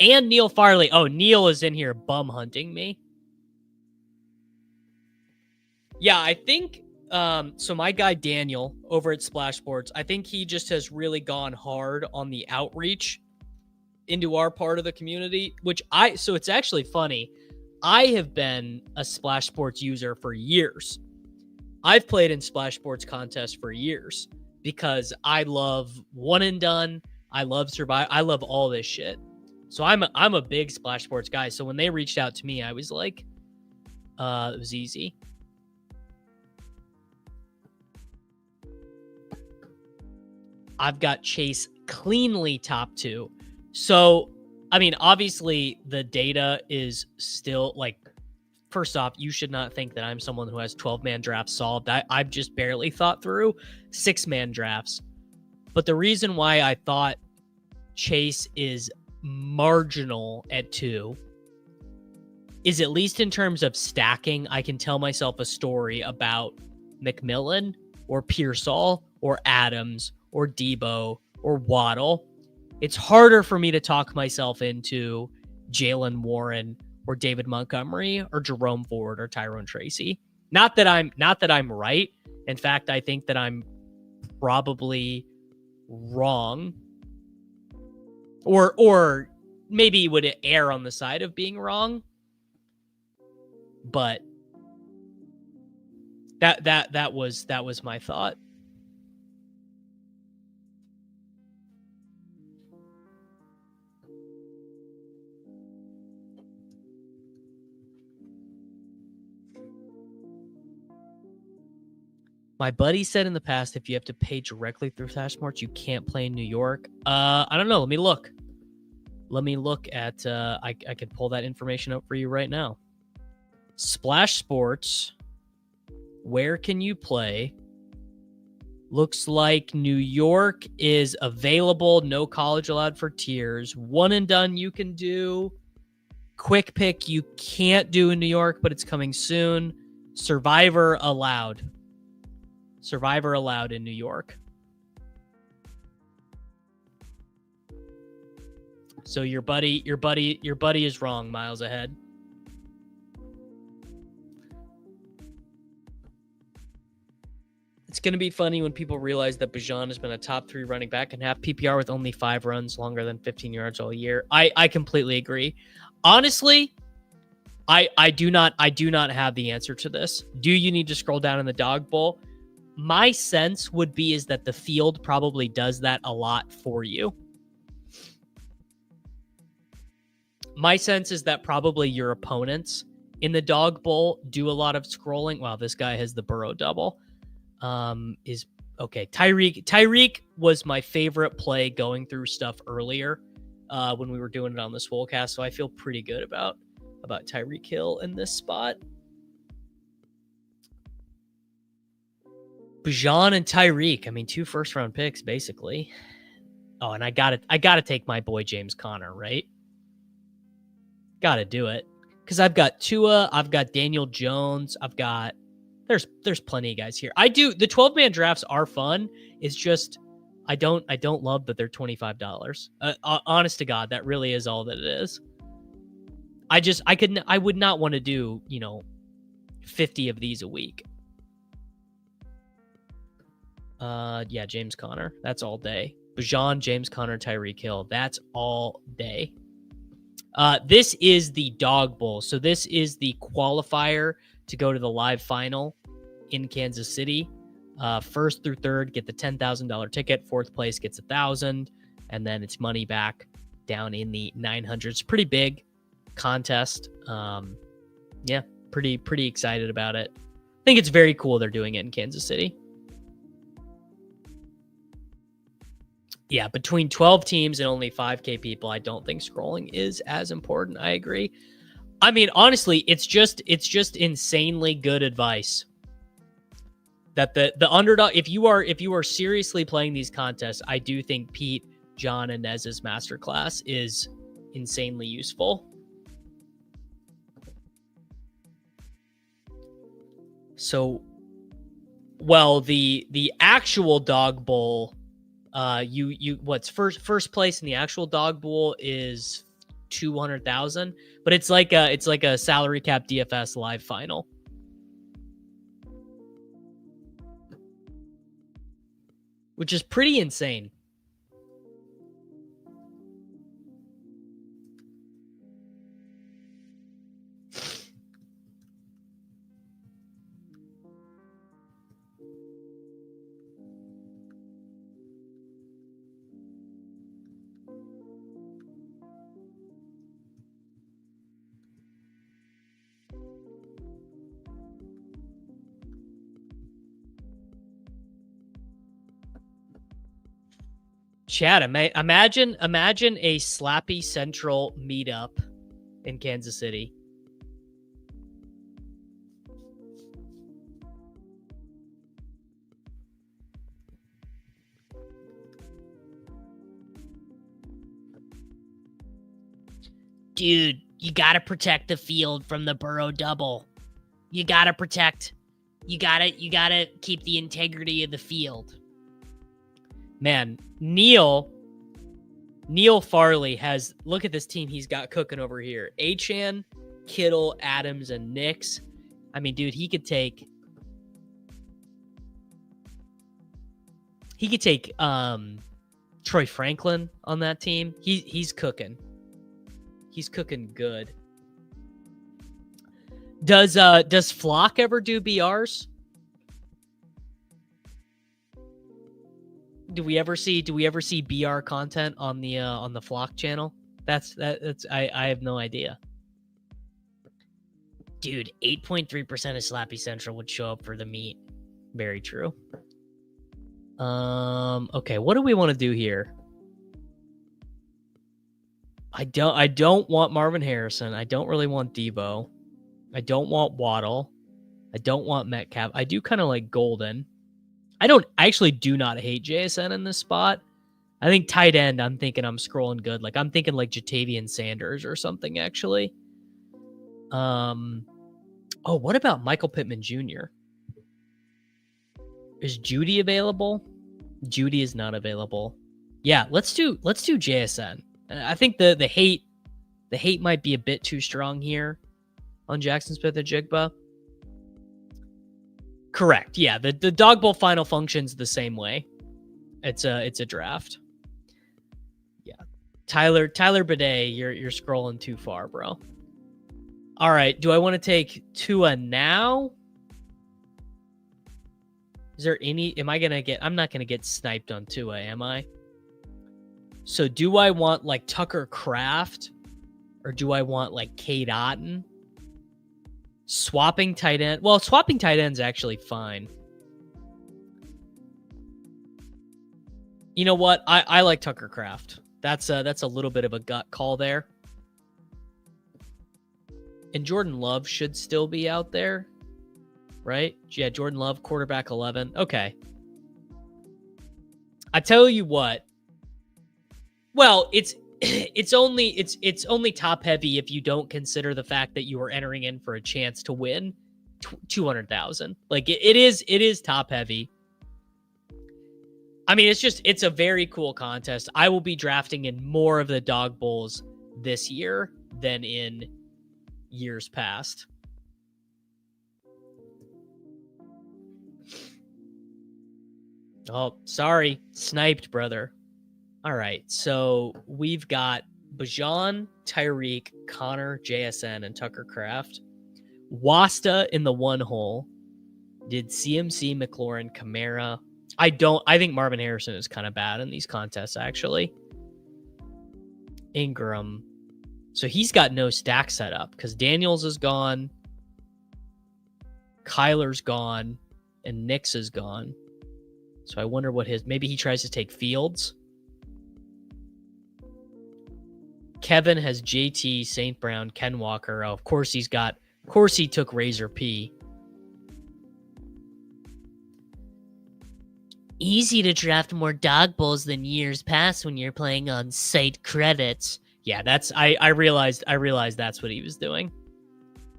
And Neil Farley. Oh, Neil is in here bum hunting me. Yeah, I think, so my guy Daniel over at Splash Sports, I think he just has really gone hard on the outreach into our part of the community, so it's actually funny. I have been a Splash Sports user for years. I've played in Splash Sports contests for years because I love one and done. I love survive. I love all this shit. So I'm a big Splash Sports guy. So when they reached out to me, I was like, it was easy. I've got Chase cleanly top 2. So, I mean, obviously the data is still like, first off, you should not think that I'm someone who has 12-man drafts solved. I've just barely thought through 6-man drafts. But the reason why I thought Chase is marginal at 2 is, at least in terms of stacking, I can tell myself a story about McMillan or Pearsall or Adams or Debo or Waddle. It's harder for me to talk myself into Jalen Warren or David Montgomery or Jerome Ford or Tyrone Tracy. Not that I'm right. In fact, I think that I'm probably wrong, or maybe would err on the side of being wrong. But that was my thought. My buddy said in the past, if you have to pay directly through Splash Sports, you can't play in New York. I don't know. Let me look. At, I can pull that information up for you right now. Splash Sports. Where can you play? Looks like New York is available. No college allowed for tiers. One and done you can do. Quick pick you can't do in New York, but it's coming soon. Survivor allowed. Survivor allowed in New York. So your buddy is wrong, miles ahead. It's going to be funny when people realize that Bijan has been a top 3 running back and have PPR with only 5 runs longer than 15 yards all year. I completely agree. Honestly, I do not have the answer to this. Do you need to scroll down in the dog bowl? My sense would be is that the field probably does that a lot for you. My sense is that probably your opponents in the dog bowl do a lot of scrolling. Wow, this guy has the Burrow double. Is okay. Tyreek was my favorite play going through stuff earlier when we were doing it on the Swolecast, so I feel pretty good about Tyreek Hill in this spot. Bijan and Tyreek. I mean, 2 first-round picks, basically. Oh, and I gotta take my boy James Conner, right? Gotta do it. Because I've got Tua, I've got Daniel Jones, there's plenty of guys here. The 12-man drafts are fun. It's just I don't love that they're $25. Honest to God, that really is all that it is. I would not want to do, 50 of these a week. Yeah, James Conner. That's all day. Bajan, James Conner, Tyreek Hill. That's all day. This is the Dog Bowl. So this is the qualifier to go to the live final in Kansas City. First through third get the $10,000 ticket. Fourth place gets $1,000, and then it's money back down in the 900s. Pretty big contest. Yeah, pretty excited about it. I think it's very cool they're doing it in Kansas City. Yeah, between 12 teams and only 5K people, I don't think scrolling is as important. I agree. I mean, honestly, it's just insanely good advice. That the underdog, if you are seriously playing these contests, I do think Pete, John, and Nez's masterclass is insanely useful. So, well, the actual Dog Bowl, what's first place in the actual Dog Bowl is 200,000, but it's like a salary cap DFS live final. Which is pretty insane. Chad, imagine a Slappy Central meetup in Kansas City. Dude, you gotta protect the field from the Burrow double. You gotta keep the integrity of the field. Man, Neil Farley has, look at this team he's got cooking over here. Achane, Kittle, Adams, and Nix. I mean, dude, he could take Troy Franklin on that team. He's cooking. He's cooking good. Does Flock ever do BRs? Do we ever see BR content on the Flock channel? That's I have no idea. Dude, 8.3% of Slappy Central would show up for the meet. Very true. Okay, what do we want to do here? I don't want Marvin Harrison. I don't really want Debo. I don't want Waddle. I don't want Metcalf. I do kind of like Golden. I actually do not hate JSN in this spot. I think tight end, I'm thinking I'm scrolling good. Like I'm thinking like Jatavian Sanders or something actually. Oh, what about Michael Pittman Jr.? Is Judy available? Judy is not available. Yeah, let's do JSN. I think the hate might be a bit too strong here on Jackson Smith-Njigba. Correct. Yeah, the Dog Bowl final functions the same way. It's a draft. Yeah. Tyler Bidet, you're scrolling too far, bro. All right, do I want to take Tua now? Is there any I'm not going to get sniped on Tua, am I? So do I want like Tucker Kraft or do I want like Cade Otton? Swapping tight end. Well, swapping tight end's actually fine. You know what? I like Tucker Kraft. That's a little bit of a gut call there. And Jordan Love should still be out there, right? Yeah, Jordan Love, quarterback 11. Okay. I tell you what. Well, it's only top heavy if you don't consider the fact that you are entering in for a chance to win 200,000. Like it is top heavy. I mean, it's a very cool contest. I will be drafting in more of the dog bowls this year than in years past. Oh, sorry. Sniped, brother. All right. So we've got Bajan, Tyreek, Connor, JSN, and Tucker Craft. Wasta in the one hole. Did CMC, McLaurin, Kamara. I think Marvin Harrison is kind of bad in these contests, actually. Ingram. So he's got no stack set up because Daniels is gone. Kyler's gone. And Nix is gone. So I wonder what maybe he tries to take Fields. Kevin has JT, St. Brown, Ken Walker. Oh, of course he took Razor P. Easy to draft more dog bowls than years past when you're playing on site credits. Yeah, I realized that's what he was doing.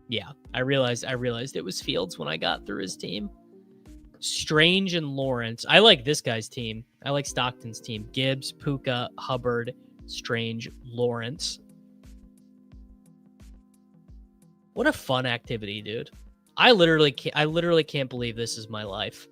Yeah, I realized it was Fields when I got through his team. Strange and Lawrence. I like this guy's team. I like Stockton's team. Gibbs, Puka, Hubbard, Strange, Lawrence. What a fun activity, dude. I literally can't believe this is my life.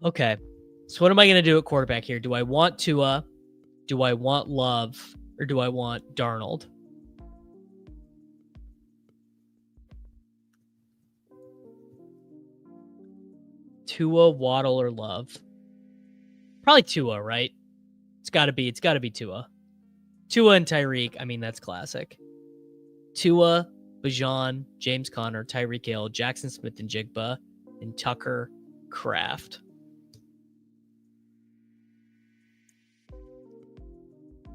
Okay. So what am I going to do at quarterback here? Do I want Tua? Do I want Love? Or do I want Darnold? Tua, Waddle, or Love? Probably Tua, right? It's got to be Tua. Tua and Tyreek. I mean, that's classic. Tua, Bajan, James Conner, Tyreek Hill, Jackson Smith and Jigba, and Tucker Craft.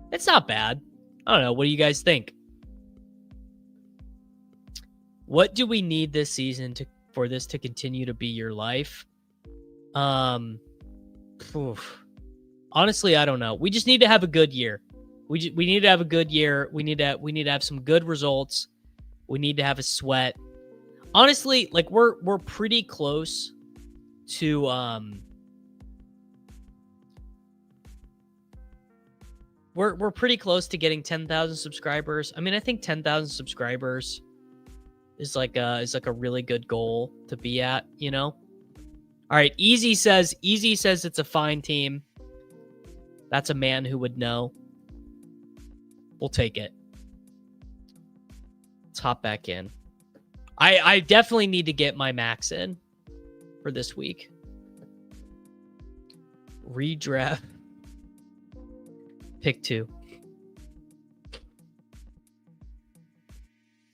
It's not bad. I don't know. What do you guys think? What do we need this season for this to continue to be your life? Honestly, I don't know. We just need to have a good year. We need to have a good year. We need to have some good results. We need to have a sweat. Honestly, like we're pretty close to We're pretty close to getting 10,000 subscribers. I mean, I think 10,000 subscribers is like a really good goal to be at, you know? All right, Easy says it's a fine team. That's a man who would know. We'll take it. Let's hop back in. I definitely need to get my max in for this week. Redraft. Pick 2.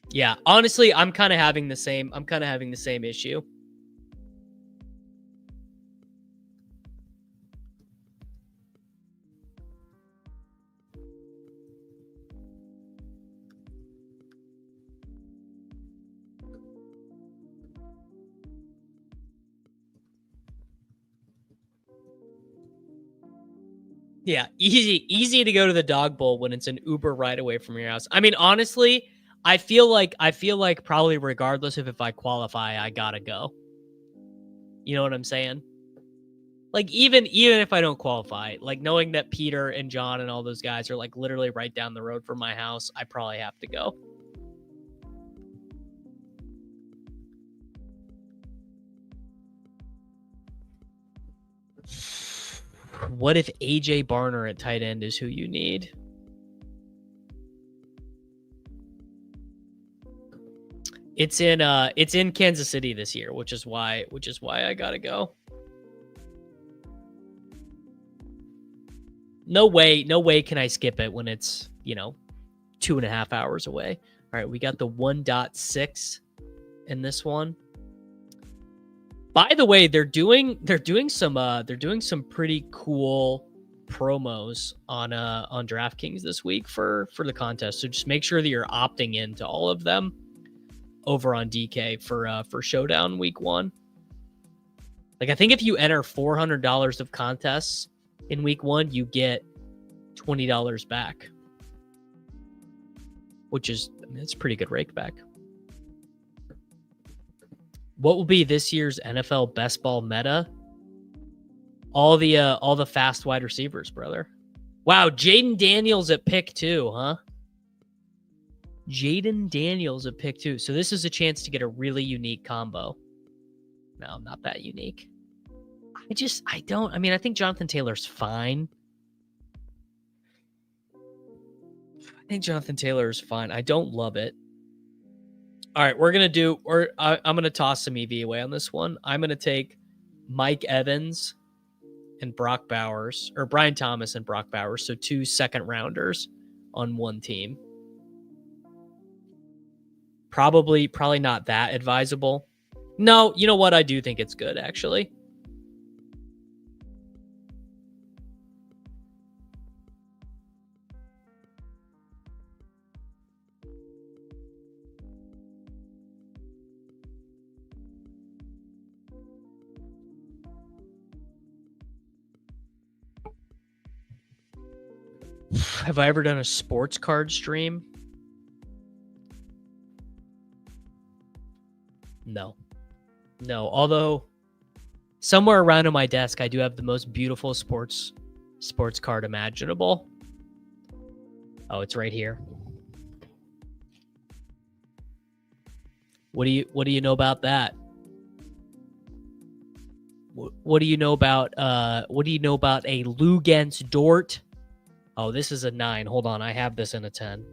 Yeah, honestly, I'm kind of having the same issue. Yeah, easy to go to the dog bowl when it's an Uber ride away from your house. I mean, honestly, I feel like probably regardless of if I qualify, I gotta go. You know what I'm saying? Like even if I don't qualify, like knowing that Peter and John and all those guys are like literally right down the road from my house, I probably have to go. What if AJ Barner at tight end is who you need? It's in Kansas City this year, which is why I gotta go. No way can I skip it when it's, 2.5 hours away. All right, we got the 1.6 in this one. By the way, they're doing some pretty cool promos on DraftKings this week for the contest. So just make sure that you're opting into all of them. over on DK for Showdown week 1. Like, I think if you enter $400 of contests in week 1, you get $20 back, which is, I mean, it's a pretty good rake back. What will be this year's NFL best ball meta? All the fast wide receivers, brother. Wow, Jaden Daniels at pick 2, huh? Jaden Daniels at pick 2. So this is a chance to get a really unique combo. No, not that unique. I think Jonathan Taylor's fine. I think Jonathan Taylor is fine. I don't love it. All right, I'm going to toss some EV away on this one. I'm going to take Mike Evans and Brock Bowers, or Brian Thomas and Brock Bowers. So 2 second rounders on one team. Probably not that advisable. No, you know what? I do think it's good, actually. Have I ever done a sports card stream? No. Although somewhere around on my desk, I do have the most beautiful sports card imaginable. Oh, it's right here. What do you know about that? What do you know about a Lugens Dort? Oh, this is a 9. Hold on, I have this in a 10.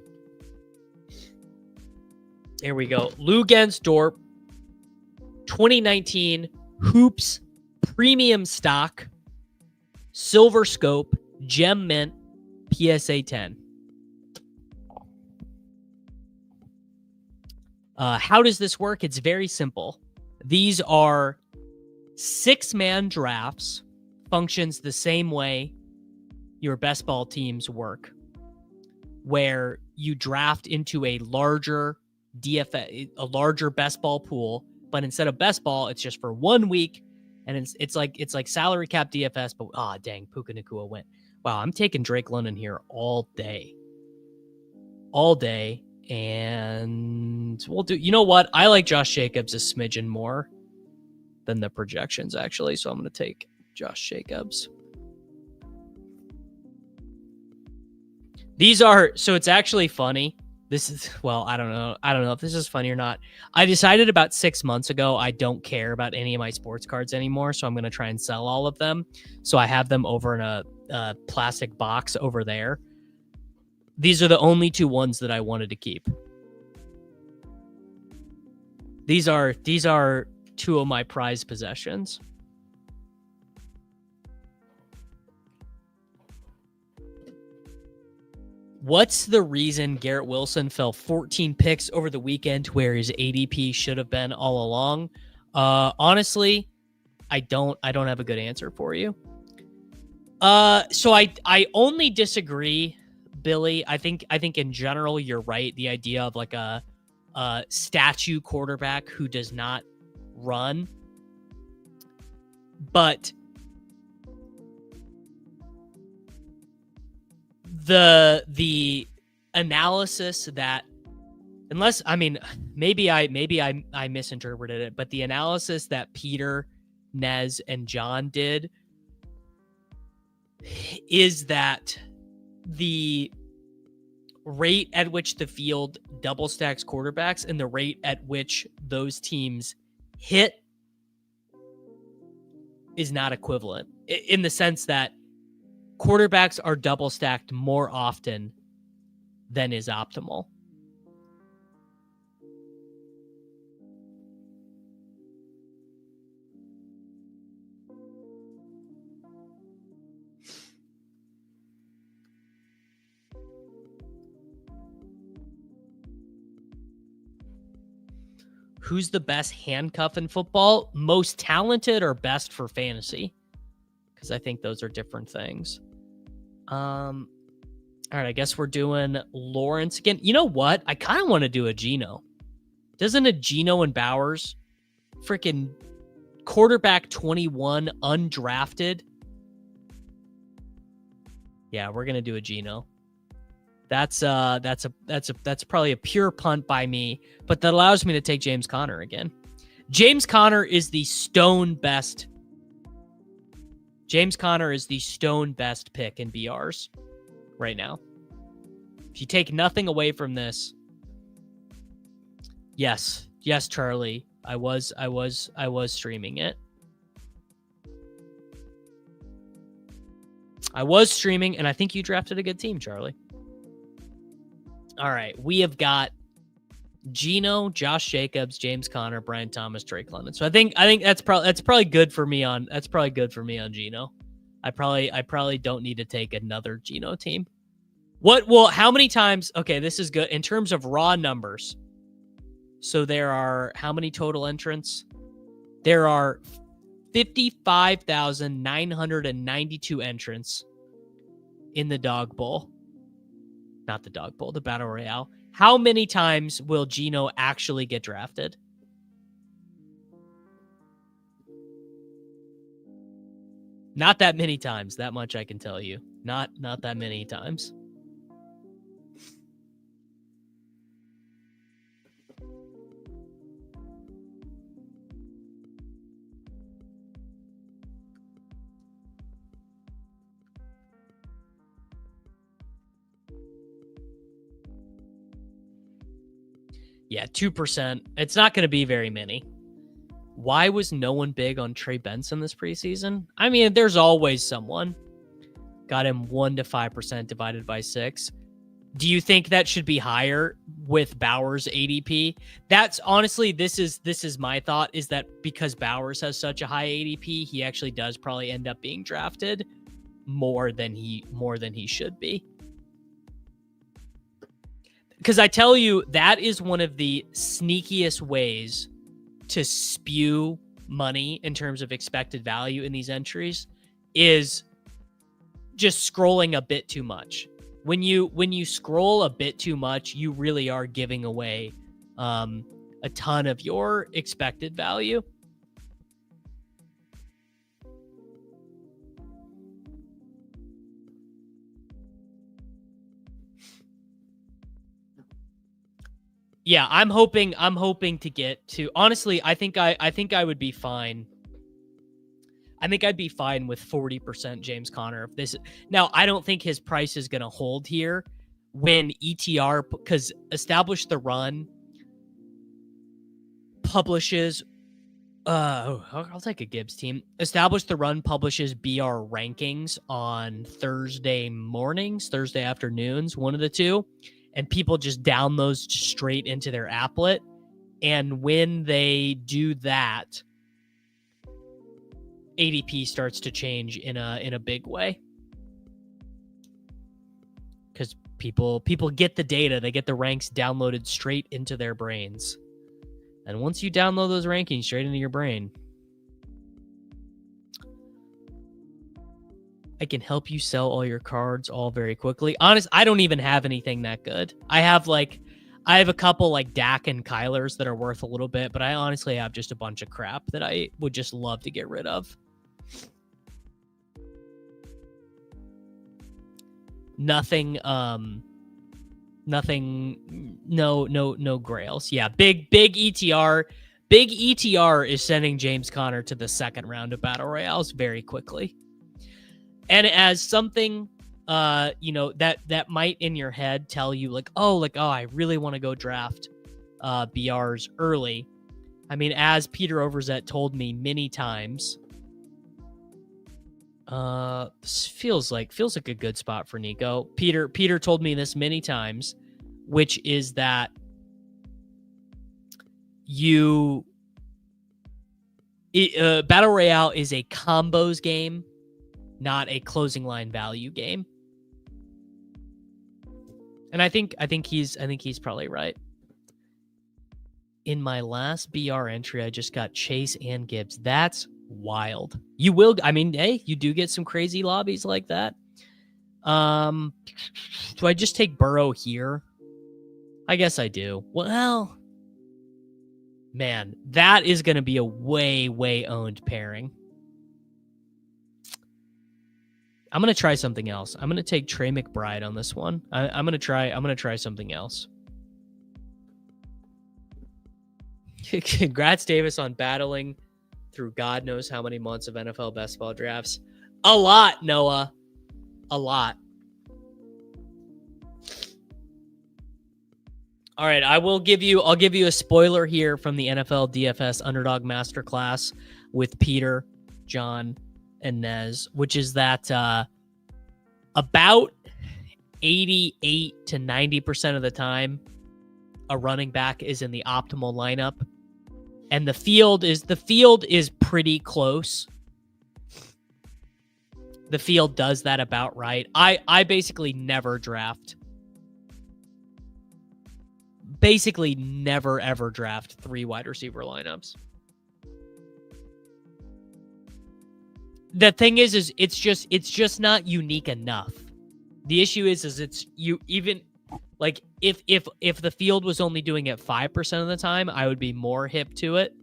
Here we go. Lugens Dort, 2019 Hoops Premium Stock, Silver Scope, Gem Mint, PSA 10. How does this work? It's very simple. These are 6-man drafts, functions the same way your best ball teams work, where you draft into a larger DFS, a larger best ball pool, but instead of best ball, it's just for 1 week, and it's like salary cap DFS. But dang, Puka Nacua went. Wow, I'm taking Drake London here all day, and we'll do. You know what? I like Josh Jacobs a smidgen more than the projections, actually, so I'm going to take Josh Jacobs. So it's actually funny. This is, well, I don't know if this is funny or not. I decided about 6 months ago, I don't care about any of my sports cards anymore. So I'm going to try and sell all of them. So I have them over in a plastic box over there. These are the only 2 ones that I wanted to keep. These are 2 of my prized possessions. What's the reason Garrett Wilson fell 14 picks over the weekend to where his ADP should have been all along? Honestly, I don't have a good answer for you. So I only disagree, Billy. I think in general you're right. The idea of like a statue quarterback who does not run, but the analysis that, unless, I mean, maybe I misinterpreted it, but the analysis that Peter, Nez, and John did is that the rate at which the field double stacks quarterbacks and the rate at which those teams hit is not equivalent, in the sense that quarterbacks are double stacked more often than is optimal. Who's the best handcuff in football? Most talented or best for fantasy? Because I think those are different things. All right, I guess we're doing Lawrence again. You know what? I kind of want to do a Geno, Doesn't a Geno and Bowers freaking quarterback 21 undrafted? Yeah, we're gonna do a Geno. That's probably a pure punt by me, but that allows me to take James Conner again. James Conner is the stone best. James Conner is the stone best pick in BRs right now. If you take nothing away from this, yes, Charlie, I was streaming it. I was streaming, and I think you drafted a good team, Charlie. All right, we have got Geno, Josh Jacobs, James Conner, Brian Thomas, Drake London. So I think that's probably good for me on Geno. I probably don't need to take another Geno team. How many times? Okay, this is good in terms of raw numbers. So there are how many total entrants? There are 55,992 entrants in the Dog Bowl. Not the Dog Bowl, the Battle Royale. How many times will Geno actually get drafted? Not that many times. That much I can tell you. Not that many times. Yeah, 2%. It's not going to be very many. Why was no one big on Trey Benson this preseason? I mean, there's always someone. Got him 1 to 5% divided by 6. Do you think that should be higher with Bowers ADP? That's honestly, this is my thought, is that because Bowers has such a high ADP, he actually does probably end up being drafted more than he should be. Because I tell you, that is one of the sneakiest ways to spew money in terms of expected value in these entries, is just scrolling a bit too much. When you scroll a bit too much, you really are giving away a ton of your expected value. Yeah, I'm hoping to get to, honestly, I think I would be fine. I think I'd be fine with 40% James Conner. If this, now, I don't think his price is going to hold here when ETR, because Establish the Run publishes, I'll take a Gibbs team. Establish the Run publishes BR rankings on Thursday mornings, Thursday afternoons, one of the two. And people just down those straight into their applet. And when they do that, ADP starts to change in a big way. Because people get the data, they get the ranks downloaded straight into their brains. And once you download those rankings straight into your brain, I can help you sell all your cards all very quickly. Honest, I don't even have anything that good. I have a couple like Dak and Kylers that are worth a little bit, but I honestly have just a bunch of crap that I would just love to get rid of. Nothing, no grails. Yeah, big ETR. Big ETR is sending James Conner to the second round of Battle Royales very quickly. And as something, that might in your head tell you oh, I really want to go draft BRs early. I mean, as Peter Overzet told me many times, this feels like a good spot for Nico. Peter told me this many times, which is that Battle Royale is a combos game, not a closing line value game. And I think he's probably right. In my last BR entry, I just got Chase and Gibbs. That's wild. You will, I mean, hey, you do get some crazy lobbies like that. Do I just take Burrow here? I guess I do. Well, Man, that is going to be a way owned pairing. I'm going to try something else. I'm going to take Trey McBride on this one. I'm going to try something else. Congrats, Davis, on battling through God knows how many months of NFL best ball drafts. A lot, Noah. A lot. All right, I'll give you a spoiler here from the NFL DFS Underdog Masterclass with Peter, John, and Nez, which is that about 88 to 90% of the time, a running back is in the optimal lineup, and the field is pretty close. The field does that about right. I basically never draft. Basically never ever draft 3 wide receiver lineups. The thing is it's just not unique enough. The issue is it's you even like if the field was only doing it 5% of the time, I would be more hip to it.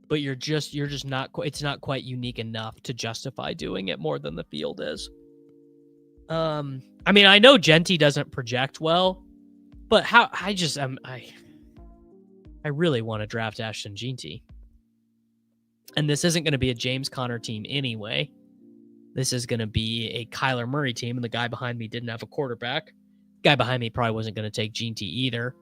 But you're just not it's not quite unique enough to justify doing it more than the field is. I mean, I know Genty doesn't project well, but I really want to draft Ashton Genty. And this isn't going to be a James Conner team anyway. This is going to be a Kyler Murray team, and the guy behind me didn't have a quarterback. The guy behind me probably wasn't going to take Genty either.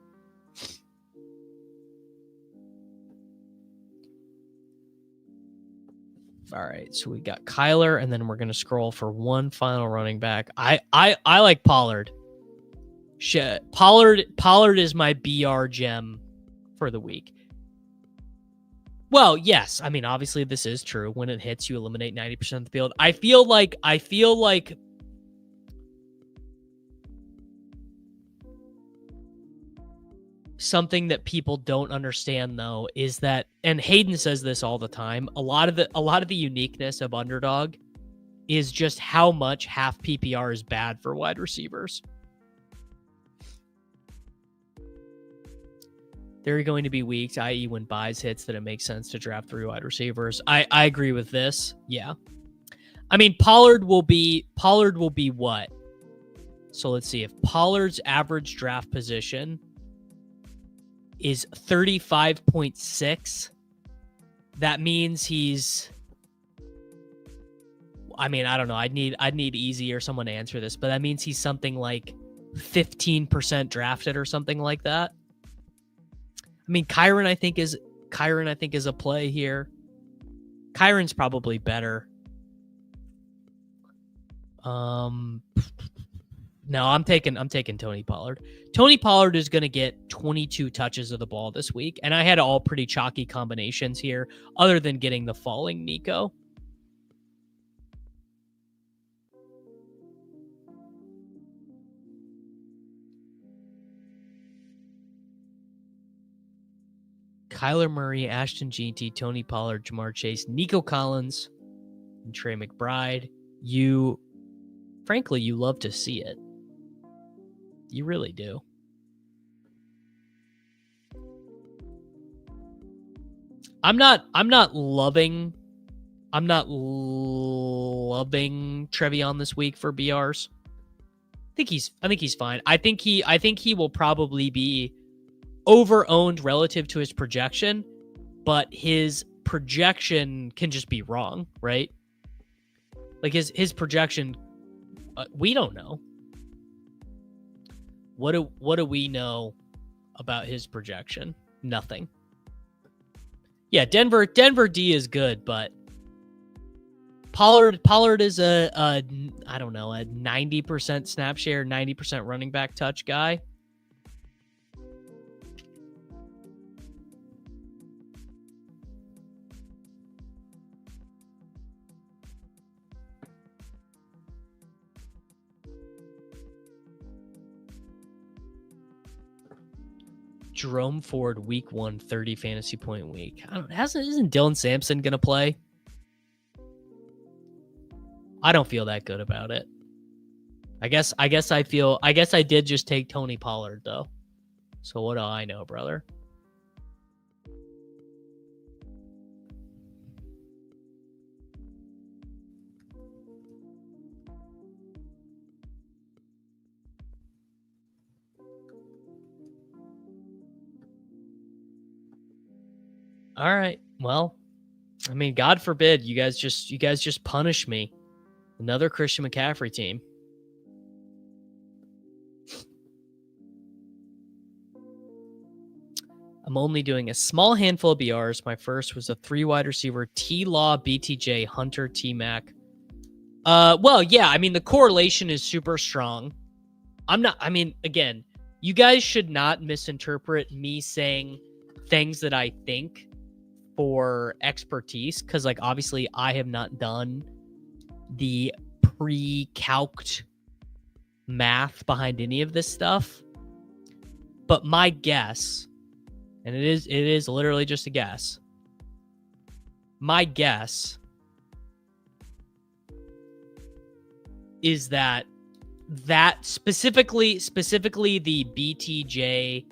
All right, so we got Kyler, and then we're going to scroll for one final running back. I like Pollard. Pollard is my BR gem for the week. Well, yes. I mean, obviously this is true. When it hits, you eliminate 90% of the field. I feel like something that people don't understand though is that, and Hayden says this all the time, a lot of the uniqueness of Underdog is just how much half PPR is bad for wide receivers. There are going to be weeks, i.e. when buys hits, that it makes sense to draft 3 wide receivers. I agree with this. Yeah. I mean, Pollard will be what? So let's see. If Pollard's average draft position is 35.6, that means he's, I mean, I don't know. I'd need Easy or someone to answer this, but that means he's something like 15% drafted or something like that. I mean, Kyron, I think is a play here. Kyron's probably better. No, I'm taking Tony Pollard. Tony Pollard is going to get 22 touches of the ball this week, and I had all pretty chalky combinations here, other than getting the falling Nico. Kyler Murray, Ashton Genty, Tony Pollard, Jamar Chase, Nico Collins, and Trey McBride. Frankly, you love to see it. You really do. I'm not loving Trevion this week for BRs. I think he's fine. I think he will probably be over-owned relative to his projection, but his projection can just be wrong, right? Like his projection, we don't know. What do we know about his projection? Nothing. Yeah, Denver D is good, but Pollard is a 90% snap share, 90% running back touch guy. Jerome Ford week 1 30 fantasy point week. Isn't Dylan Sampson gonna play? I don't feel that good about it. I guess I did just take Tony Pollard though. So what do I know, brother? All right. Well, I mean, God forbid you guys just punish me. Another Christian McCaffrey team. I'm only doing a small handful of BRs. My first was a 3 wide receiver, T-Law, BTJ, Hunter, T-Mac. Well, yeah, I mean, the correlation is super strong. Again, you guys should not misinterpret me saying things that I think for expertise, because, like, obviously I have not done the pre-calced math behind any of this stuff. But my guess, and it is literally just a guess, my guess is that specifically the BTJ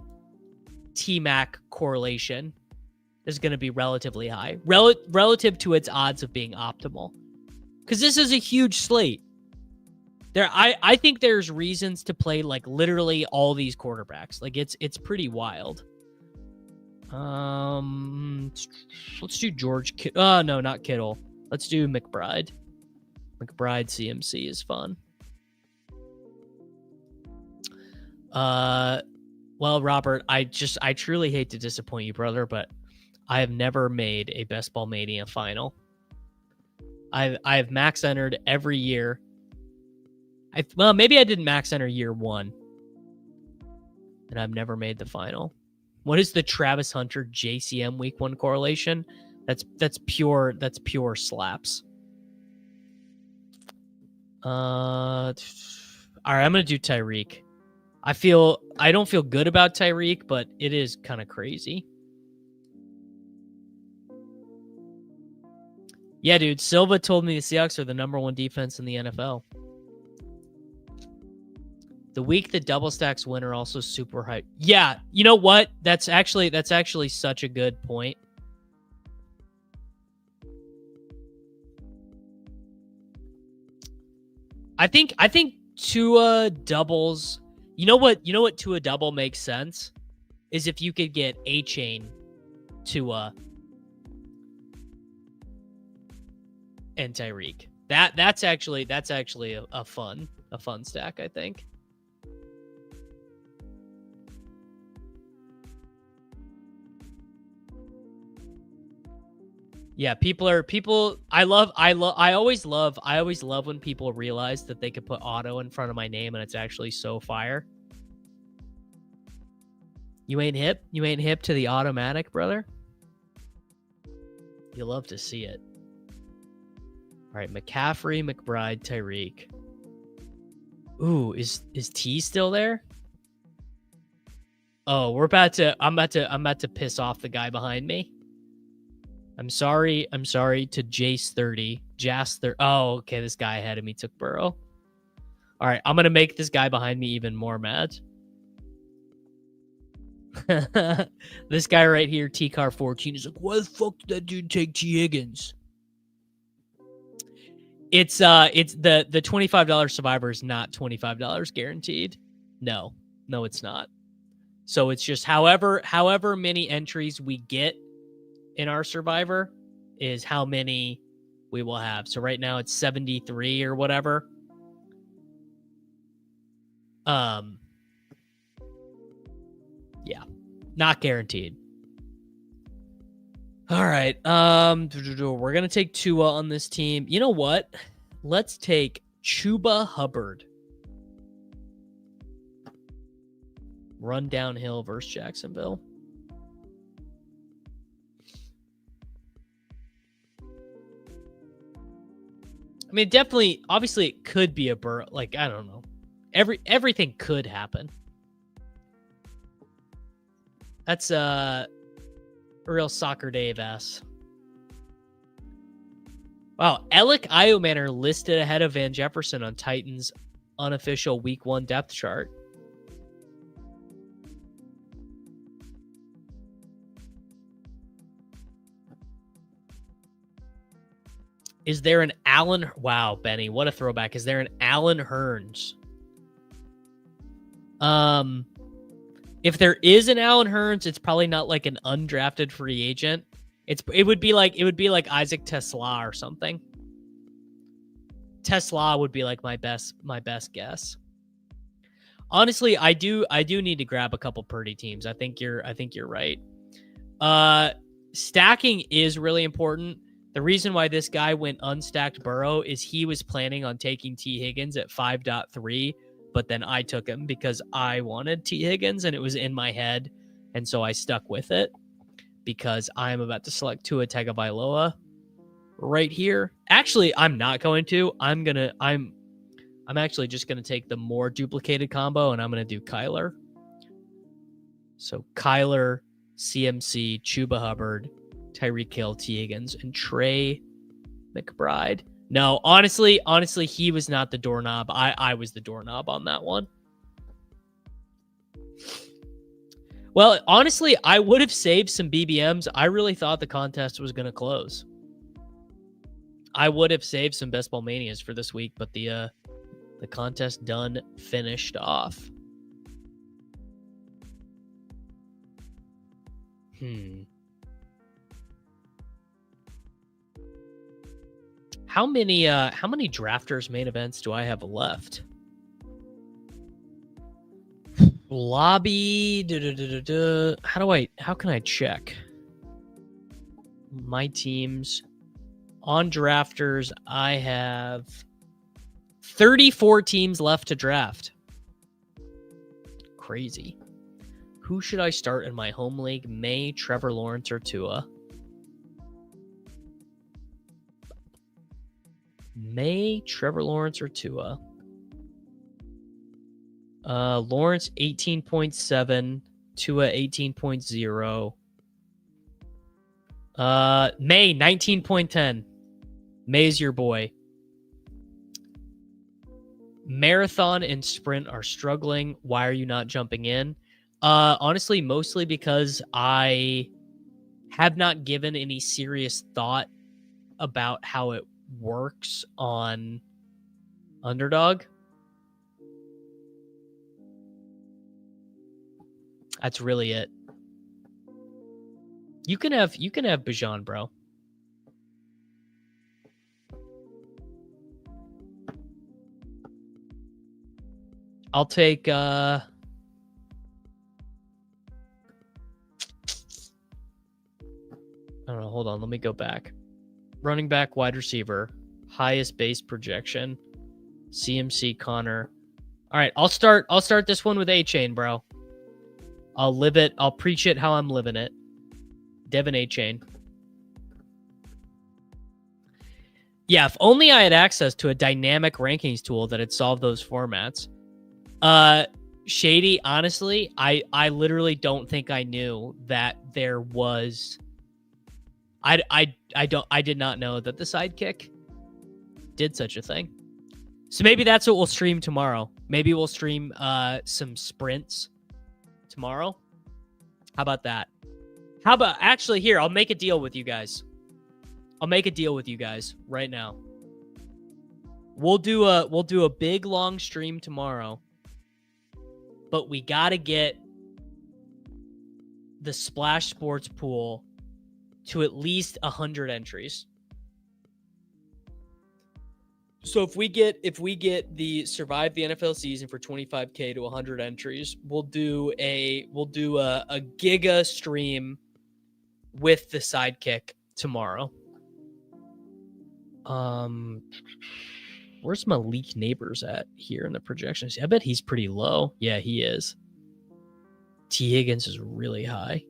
T-Mac correlation is going to be relatively high relative to its odds of being optimal, because this is a huge slate. I think there's reasons to play like literally all these quarterbacks. Like it's pretty wild. Let's do George. Oh no, not Kittle. Let's do McBride. McBride CMC is fun. Well, Robert, I truly hate to disappoint you, brother, but I have never made a Best Ball Mania final. I've max entered every year. Well, maybe I didn't max enter year 1, and I've never made the final. What is the Travis Hunter JCM week 1 correlation? That's pure slaps. All right, I'm gonna do Tyreek. I don't feel good about Tyreek, but it is kind of crazy. Yeah, dude. Silva told me the Seahawks are the number 1 defense in the NFL. The week the double stacks win are also super hype. Yeah, you know what? That's actually such a good point. I think Tua doubles. You know what Tua double makes sense is if you could get A-Chain, Tua, and Tyreek. That's actually a fun stack, I think. Yeah, I always love when people realize that they could put auto in front of my name and it's actually so fire. You ain't hip to the automatic, brother? You love to see it. All right, McCaffrey, McBride, Tyreek. Ooh, is T still there? Oh, I'm about to piss off the guy behind me. I'm sorry to Jace 30. Jas 30. Oh, okay, this guy ahead of me took Burrow. All right, I'm going to make this guy behind me even more mad. This guy right here, TCar14, is like, why the fuck did that dude take T. Higgins? It's the $25 Survivor is not $25 guaranteed. No, it's not. So it's just however many entries we get in our Survivor is how many we will have. So right now it's 73 or whatever. Yeah, not guaranteed. All right. We're going to take Tua on this team. You know what? Let's take Chuba Hubbard. Run downhill versus Jacksonville. I mean, definitely, obviously, it could be a Burrow. Like, I don't know. Everything could happen. That's a real Soccer Dave S. Wow, Alec Iomanner listed ahead of Van Jefferson on Titans' unofficial Week 1 depth chart. Is there an Alan? Wow, Benny, what a throwback. Is there an Alan Hearns? If there is an Alan Hearns, it's probably not like an undrafted free agent. It would be like Isaac Tesla or something. Tesla would be like my best guess. Honestly, I do need to grab a couple Purdy teams. I think you're right. Stacking is really important. The reason why this guy went unstacked Burrow is he was planning on taking T. Higgins at 5.3, but then I took him because I wanted T. Higgins and it was in my head, and so I stuck with it because I'm about to select Tua Tagovailoa right here. Actually, I'm not going to. I'm actually just gonna take the more duplicated combo, and I'm gonna do Kyler. So Kyler, CMC, Chuba Hubbard, Tyreek Hill, T. Higgins, and Trey McBride. No, honestly, he was not the doorknob. I was the doorknob on that one. Well, honestly, I would have saved some BBMs. I really thought the contest was going to close. I would have saved some Best Ball Manias for this week, but the contest done finished off. How many drafters main events do I have left? Lobby. How can I check my teams on drafters? I have 34 teams left to draft. Crazy. Who should I start in my home league? May, Trevor Lawrence, or Tua? May, Trevor Lawrence, or Tua? Lawrence 18.7, Tua 18.0. May 19.10. May's your boy. Marathon and sprint are struggling. Why are you not jumping in? Honestly, mostly because I have not given any serious thought about how it works on Underdog. That's really it. You can have Bijan, bro. I'll take I don't know, hold on, let me go back. Running back, wide receiver, highest base projection, CMC, Connor. All right, I'll start this one with A-Chain, bro. I'll live it. I'll preach it how I'm living it. Devin A-Chain. Yeah, if only I had access to a dynamic rankings tool that had solved those formats. Shady, honestly, I literally don't think I knew that there was... I did not know that the Sidekick did such a thing. So maybe that's what we'll stream tomorrow. Maybe we'll stream some sprints tomorrow. How about that? How about actually here, I'll make a deal with you guys. I'll make a deal with you guys right now. We'll do a big long stream tomorrow. But we got to get the Splash Sports pool to at least 100 entries. So if we get the Survive the NFL season for 25K to 100 entries, we'll do a giga stream with the Sidekick tomorrow. Where's Malik Neighbors at here in the projections? I bet he's pretty low. Yeah, he is. T. Higgins is really high.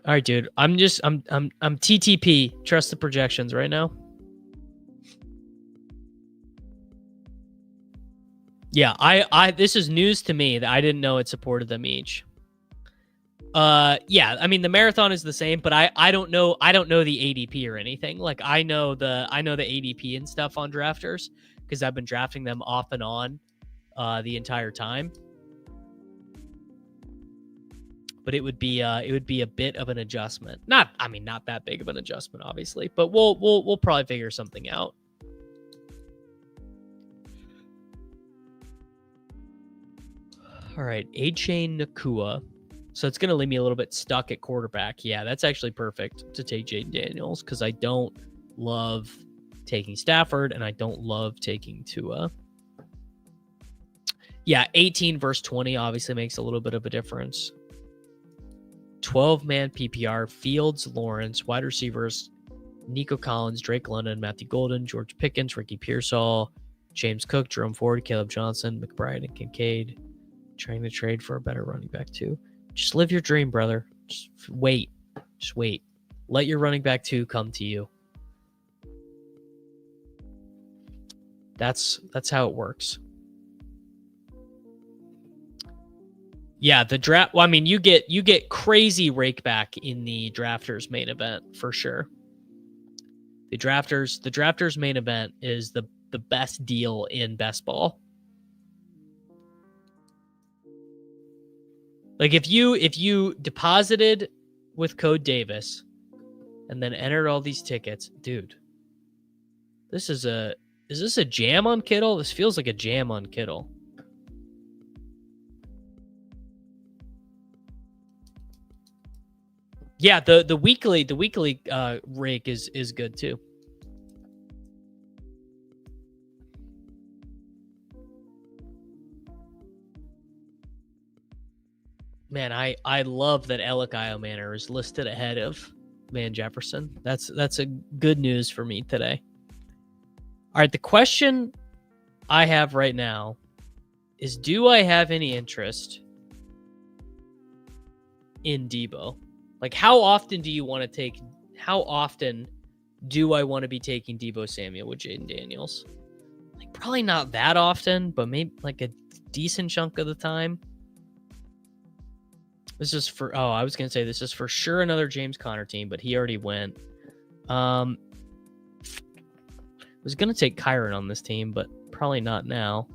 All right, dude. I'm TTP. Trust the projections right now. Yeah, I this is news to me that I didn't know it supported them each. Yeah, I mean the marathon is the same, but I don't know the ADP or anything. Like I know the ADP and stuff on drafters because I've been drafting them off and on the entire time. but it would be a bit of an adjustment. Not that big of an adjustment, obviously, but we'll probably figure something out. All right, A-Chain Nakua. So it's going to leave me a little bit stuck at quarterback. Yeah, that's actually perfect to take Jaden Daniels because I don't love taking Stafford and I don't love taking Tua. Yeah, 18 versus 20 obviously makes a little bit of a difference. 12-man PPR, Fields, Lawrence, wide receivers, Nico Collins, Drake London, Matthew Golden, George Pickens, Ricky Pearsall, James Cook, Jerome Ford, Caleb Johnson, McBride, and Kincaid. Trying to trade for a better running back too. Just live your dream, brother. Just wait. Let your running back 2 come to you. That's how it works. Yeah, the draft. Well, I mean, you get crazy rake back in the drafters main event for sure. The drafters main event is the best deal in best ball. Like if you deposited with code Davis and then entered all these tickets, dude. Is this a jam on Kittle? This feels like a jam on Kittle. Yeah, the weekly rake is good too. Man, I love that Alec Manor is listed ahead of Van Jefferson. That's a good news for me today. All right, the question I have right now is, do I have any interest in Debo? Like, how often do I want to be taking Debo Samuel with Jaden Daniels? Like, probably not that often, but maybe like a decent chunk of the time. This is for, I was going to say this is for sure another James Conner team, but he already went. I was going to take Kyron on this team, but probably not now.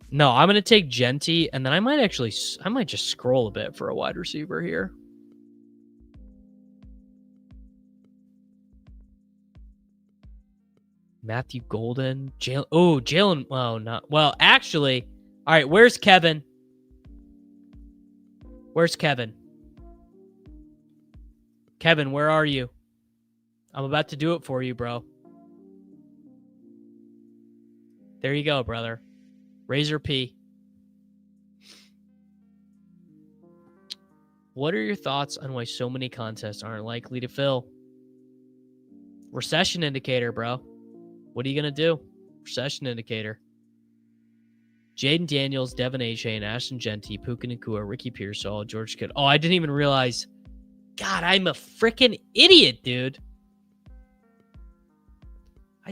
No, I'm going to take Genty, and then I might just scroll a bit for a wide receiver here. Matthew Golden, Jalen. Oh, not well. Actually, all right. Where's Kevin? Kevin, where are you? I'm about to do it for you, bro. There you go, brother. Razor P. What are your thoughts on why so many contests aren't likely to fill? Recession indicator, bro. What are you going to do? Recession indicator. Jaden Daniels, Devin A-Chain, Ashton Genty, Puka Nacua, Ricky Pearsall, George Kittle. Oh, I didn't even realize. God, I'm a freaking idiot, dude.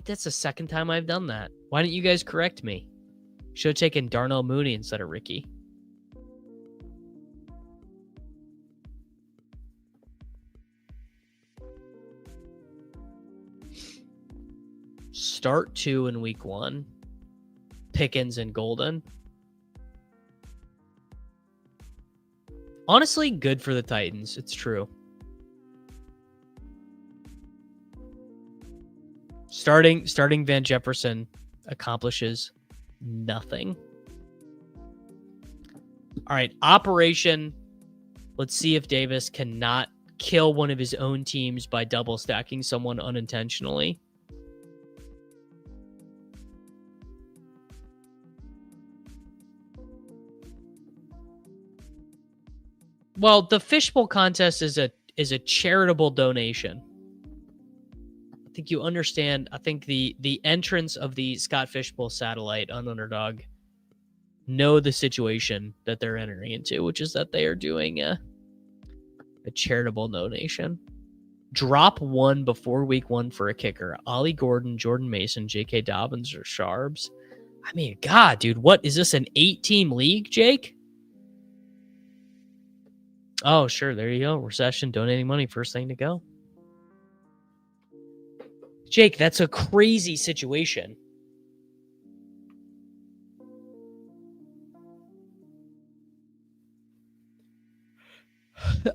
That's the second time I've done that. Why didn't you guys correct me? Should have taken Darnell Mooney instead of Ricky. Start 2 in week 1. Pickens and Golden. Honestly, good for the Titans. It's true. Starting Van Jefferson accomplishes nothing. All right, operation. Let's see if Davis cannot kill one of his own teams by double stacking someone unintentionally. Well, the fishbowl contest is a charitable donation. I think you understand. I think the entrance of the Scott Fishbowl satellite on Underdog know the situation that they're entering into, which is that they are doing a charitable donation. Drop 1 before week 1 for a kicker. Ollie Gordon, Jordan Mason, J.K. Dobbins, or Sharbs. I mean, God, dude, what is this, an 8-team league, Jake? Oh, sure. There you go. Recession, donating money, first thing to go. Jake, that's a crazy situation.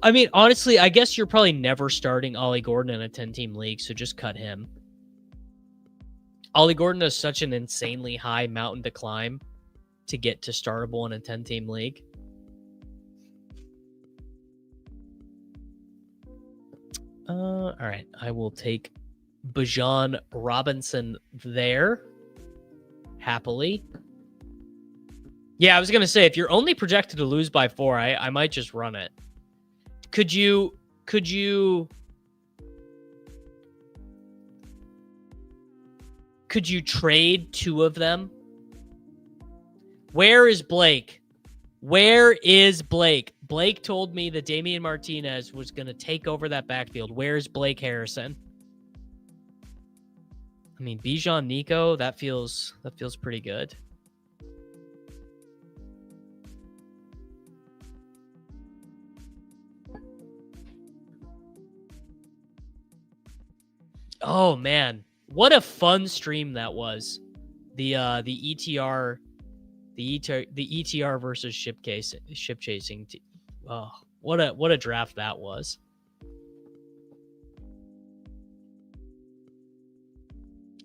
I mean, honestly, I guess you're probably never starting Ollie Gordon in a 10-team league, so just cut him. Ollie Gordon has such an insanely high mountain to climb to get to startable in a 10-team league. All right, I will take Bijan Robinson there happily. Yeah, I was gonna say if you're only projected to lose by 4, I might just run it. Could you trade 2 of them? Where is Blake? Where is Blake? Blake told me that Damian Martinez was going to take over that backfield. Where's Blake Harrison? I mean, Bijan Nico, that feels pretty good. Oh man, what a fun stream that was. The ETR versus ship chasing. Oh, what a draft that was.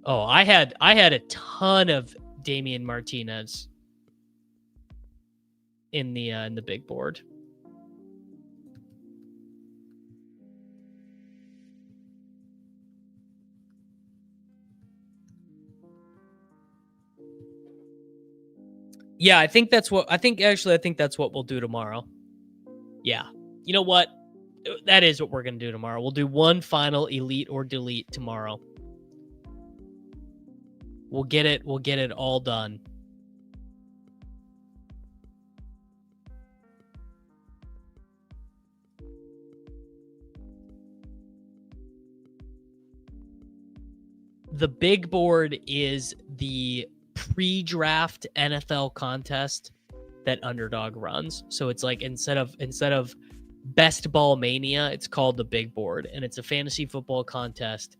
Oh, I had a ton of Damian Martinez in the big board. Yeah, I think that's what we'll do tomorrow. Yeah. You know what? That is what we're going to do tomorrow. We'll do one final elite or delete tomorrow. We'll get it all done. The big board is the pre-draft NFL contest that Underdog runs. So it's like instead of Best Ball Mania, it's called the Big Board, and it's a fantasy football contest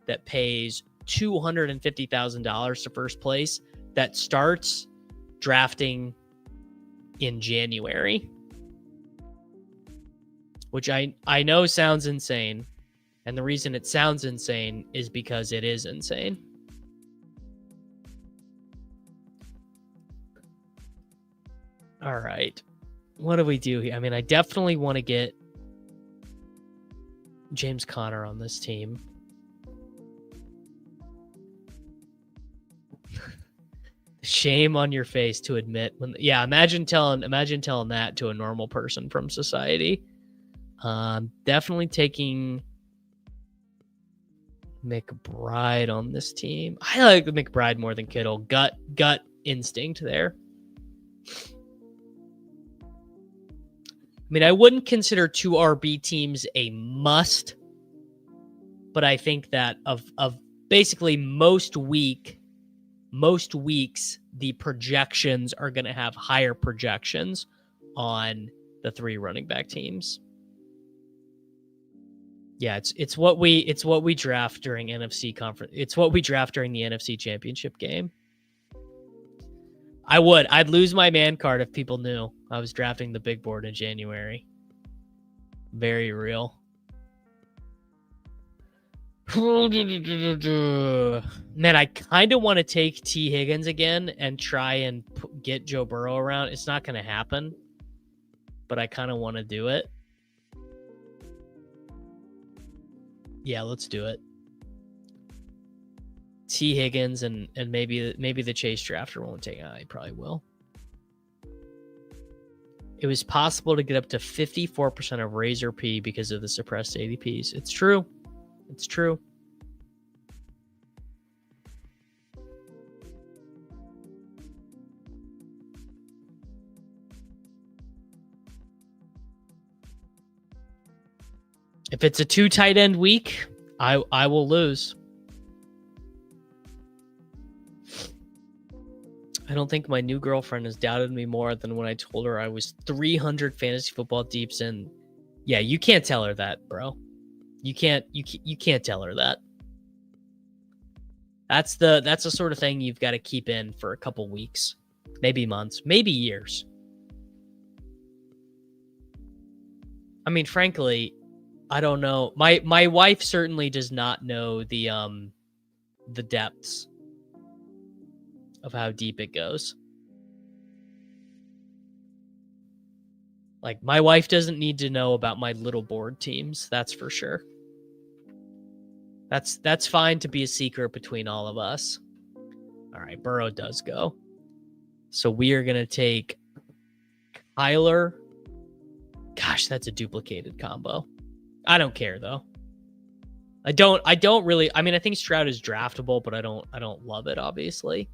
that pays $250,000 to first place that starts drafting in January, which I know sounds insane, and the reason it sounds insane is because it is insane. All right. What do we do here? I mean, I definitely want to get James Conner on this team. Shame on your face to admit when. Yeah, imagine telling that to a normal person from society. Definitely taking McBride on this team. I like McBride more than Kittle. Gut instinct there. I mean, I wouldn't consider 2 RB teams a must, but I think that of basically most weeks, the projections are going to have higher projections on the 3 running back teams. Yeah, it's what we draft during NFC conference. It's what we draft during the NFC Championship game. I'd lose my man card if people knew I was drafting the big board in January. Very real. Man, I kind of want to take T. Higgins again and try and get Joe Burrow around. It's not going to happen, but I kind of want to do it. Yeah, let's do it. T. Higgins and maybe the Chase drafter won't take it. He probably will. It was possible to get up to 54% of Razor P because of the suppressed ADPs. It's true. It's true. If it's a 2 tight end week, I will lose. I don't think my new girlfriend has doubted me more than when I told her I was 300 fantasy football deeps in. Yeah, you can't tell her that, bro. You can't tell her that. That's the sort of thing you've got to keep in for a couple weeks, maybe months, maybe years. I mean, frankly, I don't know. My wife certainly does not know the depths of how deep it goes. Like, my wife doesn't need to know about my little board teams, that's for sure. That's fine to be a secret between all of us. All right, Burrow does go. So we are going to take Kyler. Gosh, that's a duplicated combo. I don't care though. I don't really. I mean, I think Stroud is draftable, but I don't love it, obviously.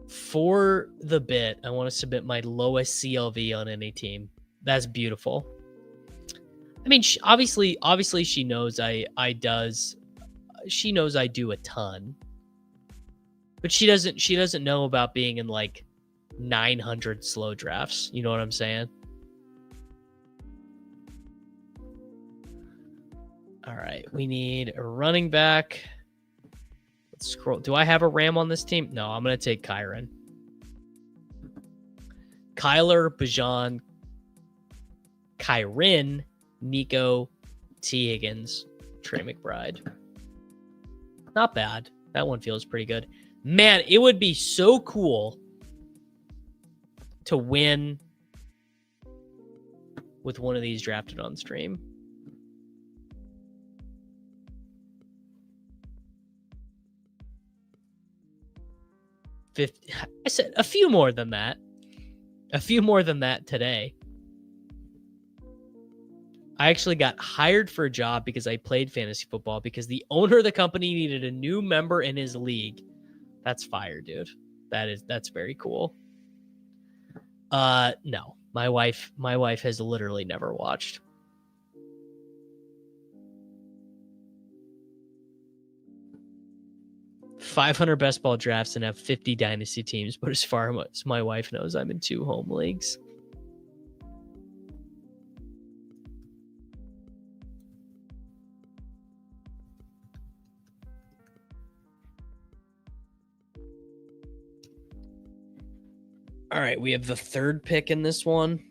For the bit, I want to submit my lowest CLV on any team. That's beautiful. I mean, obviously she knows she knows I do a ton. But she doesn't know about being in like 900 slow drafts. You know what I'm saying? All right, we need a running back. Let's scroll. Do I have a Ram on this team? No, I'm going to take Kyron. Kyler, Bijan, Kyron, Nico, T. Higgins, Trey McBride. Not bad. That one feels pretty good. Man, it would be so cool to win with one of these drafted on stream. I said a few more than that. A few more than that today. I actually got hired for a job because I played fantasy football because the owner of the company needed a new member in his league. That's fire, dude. That's very cool. No. My wife has literally never watched. $500 best ball drafts and have 50 dynasty teams, but as far as my wife knows, I'm in 2 home leagues. All right, we have the 3rd pick in this one.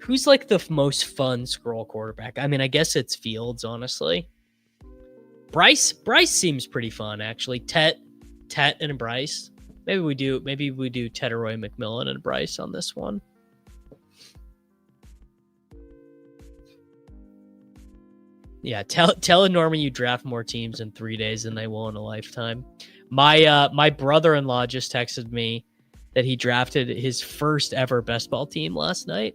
Who's like the most fun scroll quarterback? I mean, I guess it's Fields, honestly. Bryce seems pretty fun, actually. Tet and Bryce. Maybe we do Teteroy, McMillan, and Bryce on this one. Yeah, tell a Norman you draft more teams in 3 days than they will in a lifetime. My brother-in-law just texted me that he drafted his first ever best ball team last night.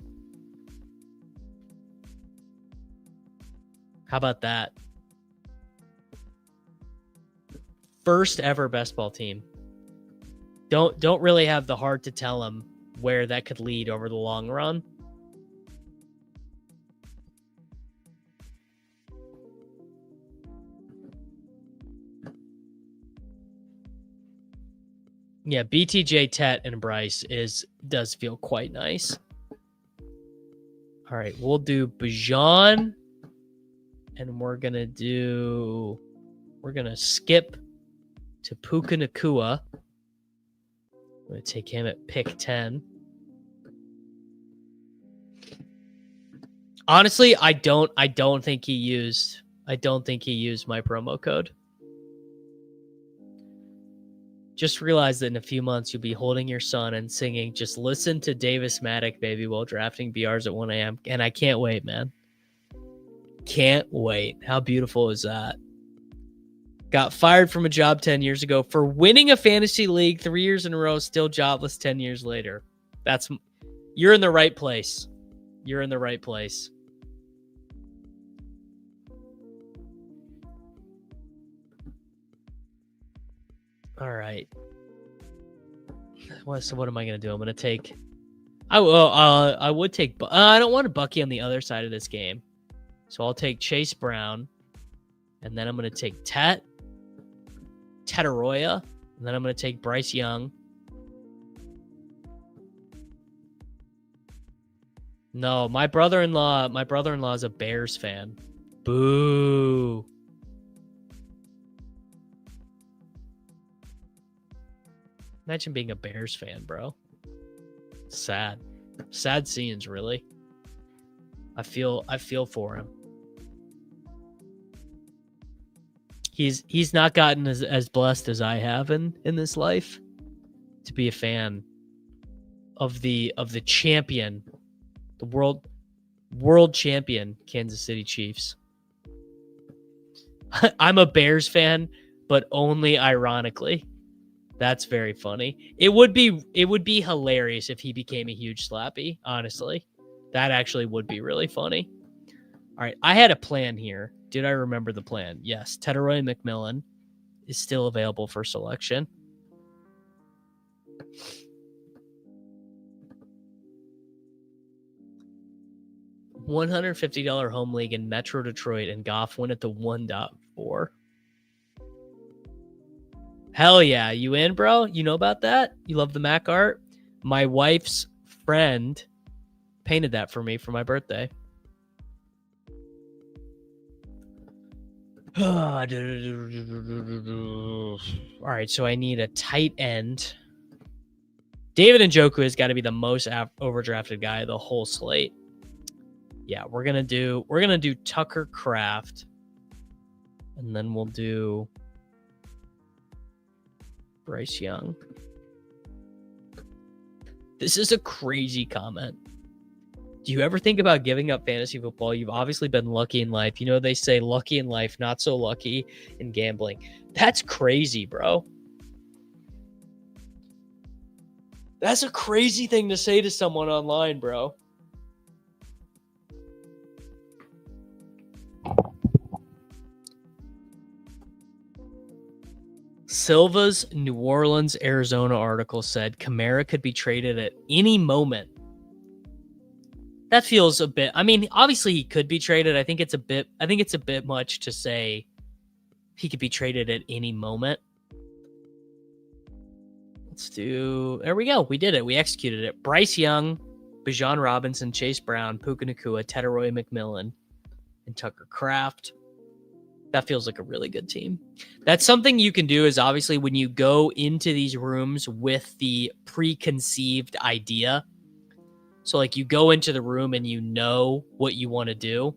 How about that? First ever best ball team. Don't really have the heart to tell him where that could lead over the long run. Yeah, BTJ, Tet, and Bryce does feel quite nice. All right, we'll do Bijan, and we're gonna skip to Puka Nacua. I'm gonna take him at pick 10. Honestly, I don't think he used my promo code. Just realize that in a few months you'll be holding your son and singing, "Just listen to Davis Maddock, baby," while drafting BRs at 1 a.m. And I can't wait, man. Can't wait. How beautiful is that? Got fired from a job 10 years ago for winning a fantasy league 3 years in a row, still jobless 10 years later. You're in the right place. You're in the right place. All right. So what am I going to do? I'm going to take... I would take... I don't want a Bucky on the other side of this game. So I'll take Chase Brown. And then I'm going to take Teteroya. And then I'm going to take Bryce Young. No, my brother-in-law is a Bears fan. Boo. Imagine being a Bears fan, bro. Sad scenes, really. I feel for him. He's not gotten as blessed as I have in this life to be a fan of the champion, the world champion Kansas City Chiefs. I'm a Bears fan, but only ironically. That's very funny. It would be hilarious if he became a huge slappy, honestly. That actually would be really funny. All right, I had a plan here. Did I remember the plan? Yes, Teteroy McMillan is still available for selection. $150 home league in Metro Detroit, and Goff win at the 1.4. Hell yeah. You in, bro? You know about that? You love the Mac art? My wife's friend painted that for me for my birthday. All right, so I need a tight end. David Njoku has got to be the most overdrafted guy of the whole slate. Yeah, we're gonna do Tucker Kraft, and then we'll do Bryce Young. This is a crazy comment. Do you ever think about giving up fantasy football? You've obviously been lucky in life. You know, they say lucky in life, not so lucky in gambling. That's crazy, bro. That's a crazy thing to say to someone online, bro. Silva's New Orleans, Arizona article said Kamara could be traded at any moment. That feels a bit. I mean, obviously he could be traded. I think it's a bit much to say he could be traded at any moment. Let's do. There we go. We did it. We executed it. Bryce Young, Bijan Robinson, Chase Brown, Puka Nacua, Teteroy McMillan, and Tucker Kraft. That feels like a really good team. That's something you can do is obviously when you go into these rooms with the preconceived idea. So like you go into the room and you know what you want to do.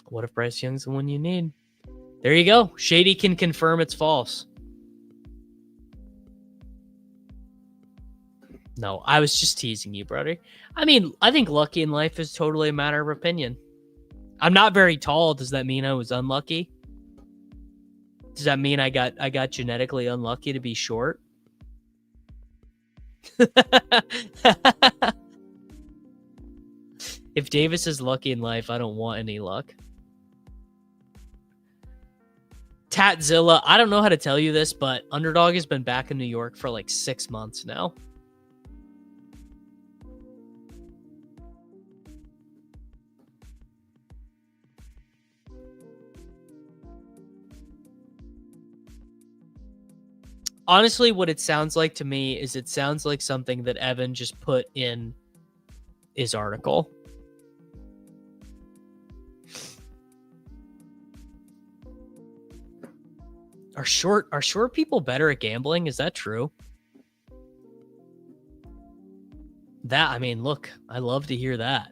What if Bryce Young's the one you need? There you go. Shady can confirm it's false. No, I was just teasing you, brother. I mean, I think lucky in life is totally a matter of opinion. I'm not very tall. Does that mean I was unlucky? Does that mean I got genetically unlucky to be short? If Davis is lucky in life, I don't want any luck. Tatzilla, I don't know how to tell you this, but Underdog has been back in New York for like 6 months now. Honestly, what it sounds like to me is it sounds like something that Evan just put in his article. Are short people better at gambling? Is that true? That, I mean, look, I love to hear that.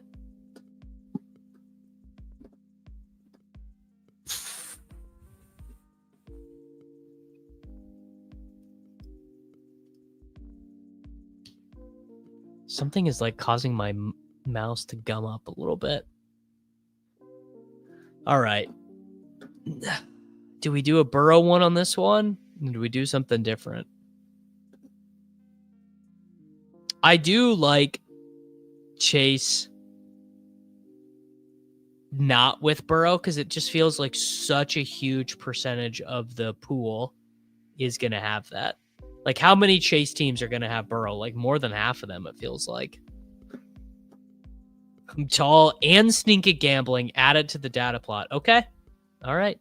Something is like causing my mouse to gum up a little bit. All right. Do we do a Burrow one on this one? Do we do something different? I do like Chase not with Burrow because it just feels like such a huge percentage of the pool is going to have that. Like, how many Chase teams are going to have Burrow? Like, more than half of them, it feels like. Tall and sneaky gambling added to the data plot. Okay. All right.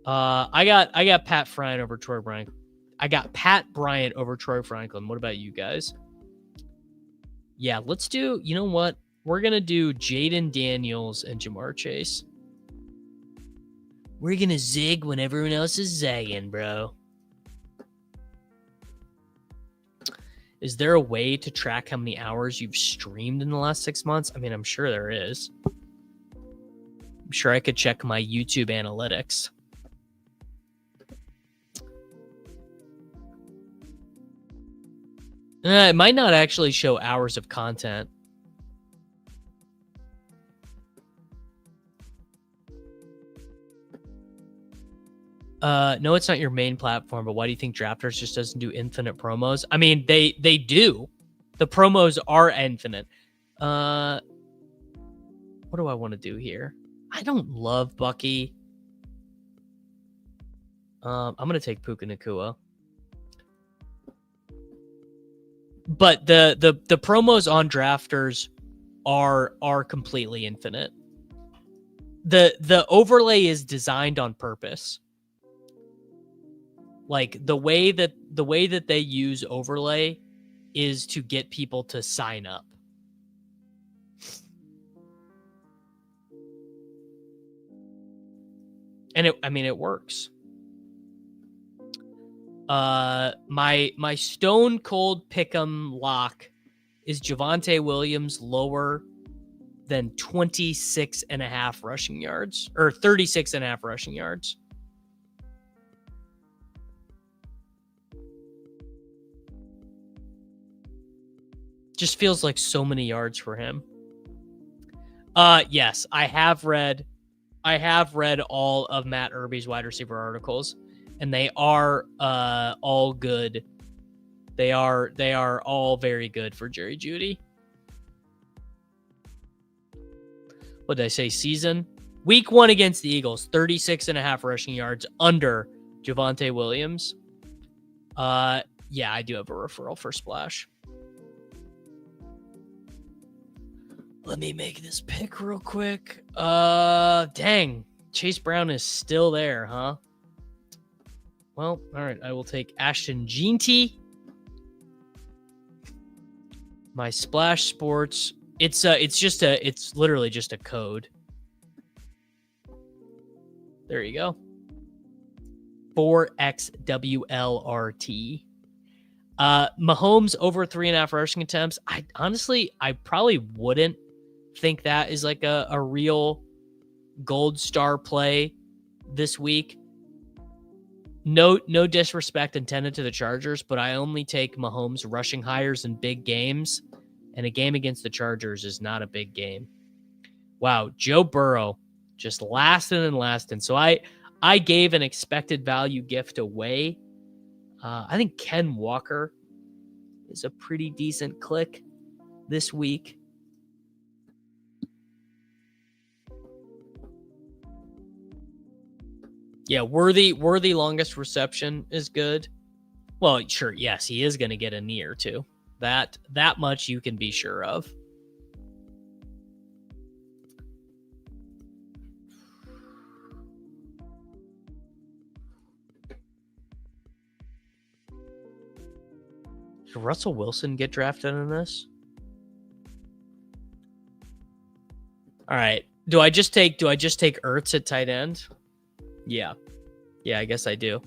I got Pat Bryant over Troy Franklin. I got Pat Bryant over Troy Franklin. What about you guys? Yeah, let's do, you know what? We're going to do Jaden Daniels and Jamar Chase. We're gonna zig when everyone else is zagging, bro. Is there a way to track how many hours you've streamed in the last 6 months? I mean, I'm sure there is. I'm sure I could check my YouTube analytics. It might not actually show hours of content. No, it's not your main platform, but why do you think Drafters just doesn't do infinite promos? I mean, they do. The promos are infinite. What do I want to do here? I don't love Bucky. I'm gonna take Puka Nakua. But the promos on Drafters are completely infinite. The overlay is designed on purpose. Like the way that they use overlay is to get people to sign up. And it works. My stone cold pick'em lock is Javonte Williams lower than 26.5 rushing yards or 36.5 rushing yards. Just feels like so many yards for him. Yes, I have read all of Matt Irby's wide receiver articles, and they are all good. They are all very good for Jerry Jeudy. What did I say? Season? Week 1 against the Eagles, 36.5 rushing yards under Javonte Williams. Yeah, I do have a referral for Splash. Let me make this pick real quick. Dang. Chase Brown is still there, huh? Well, all right. I will take Ashton Jeanty. My Splash Sports. It's literally just a code. There you go. 4XWLRT. Mahomes over 3.5 rushing attempts. I probably wouldn't think that is like a real gold star play this week. No disrespect intended to the Chargers, but I only take Mahomes rushing hires in big games, and a game against the Chargers is not a big game. Wow, Joe Burrow just lasting and lasting. So I gave an expected value gift away. I think Ken Walker is a pretty decent click this week. Yeah, Worthy longest reception is good. Well, sure, yes, he is going to get a knee or two. That much you can be sure of. Did Russell Wilson get drafted in this? All right. Do I just take Ertz at tight end? Yeah. Yeah, I guess I do.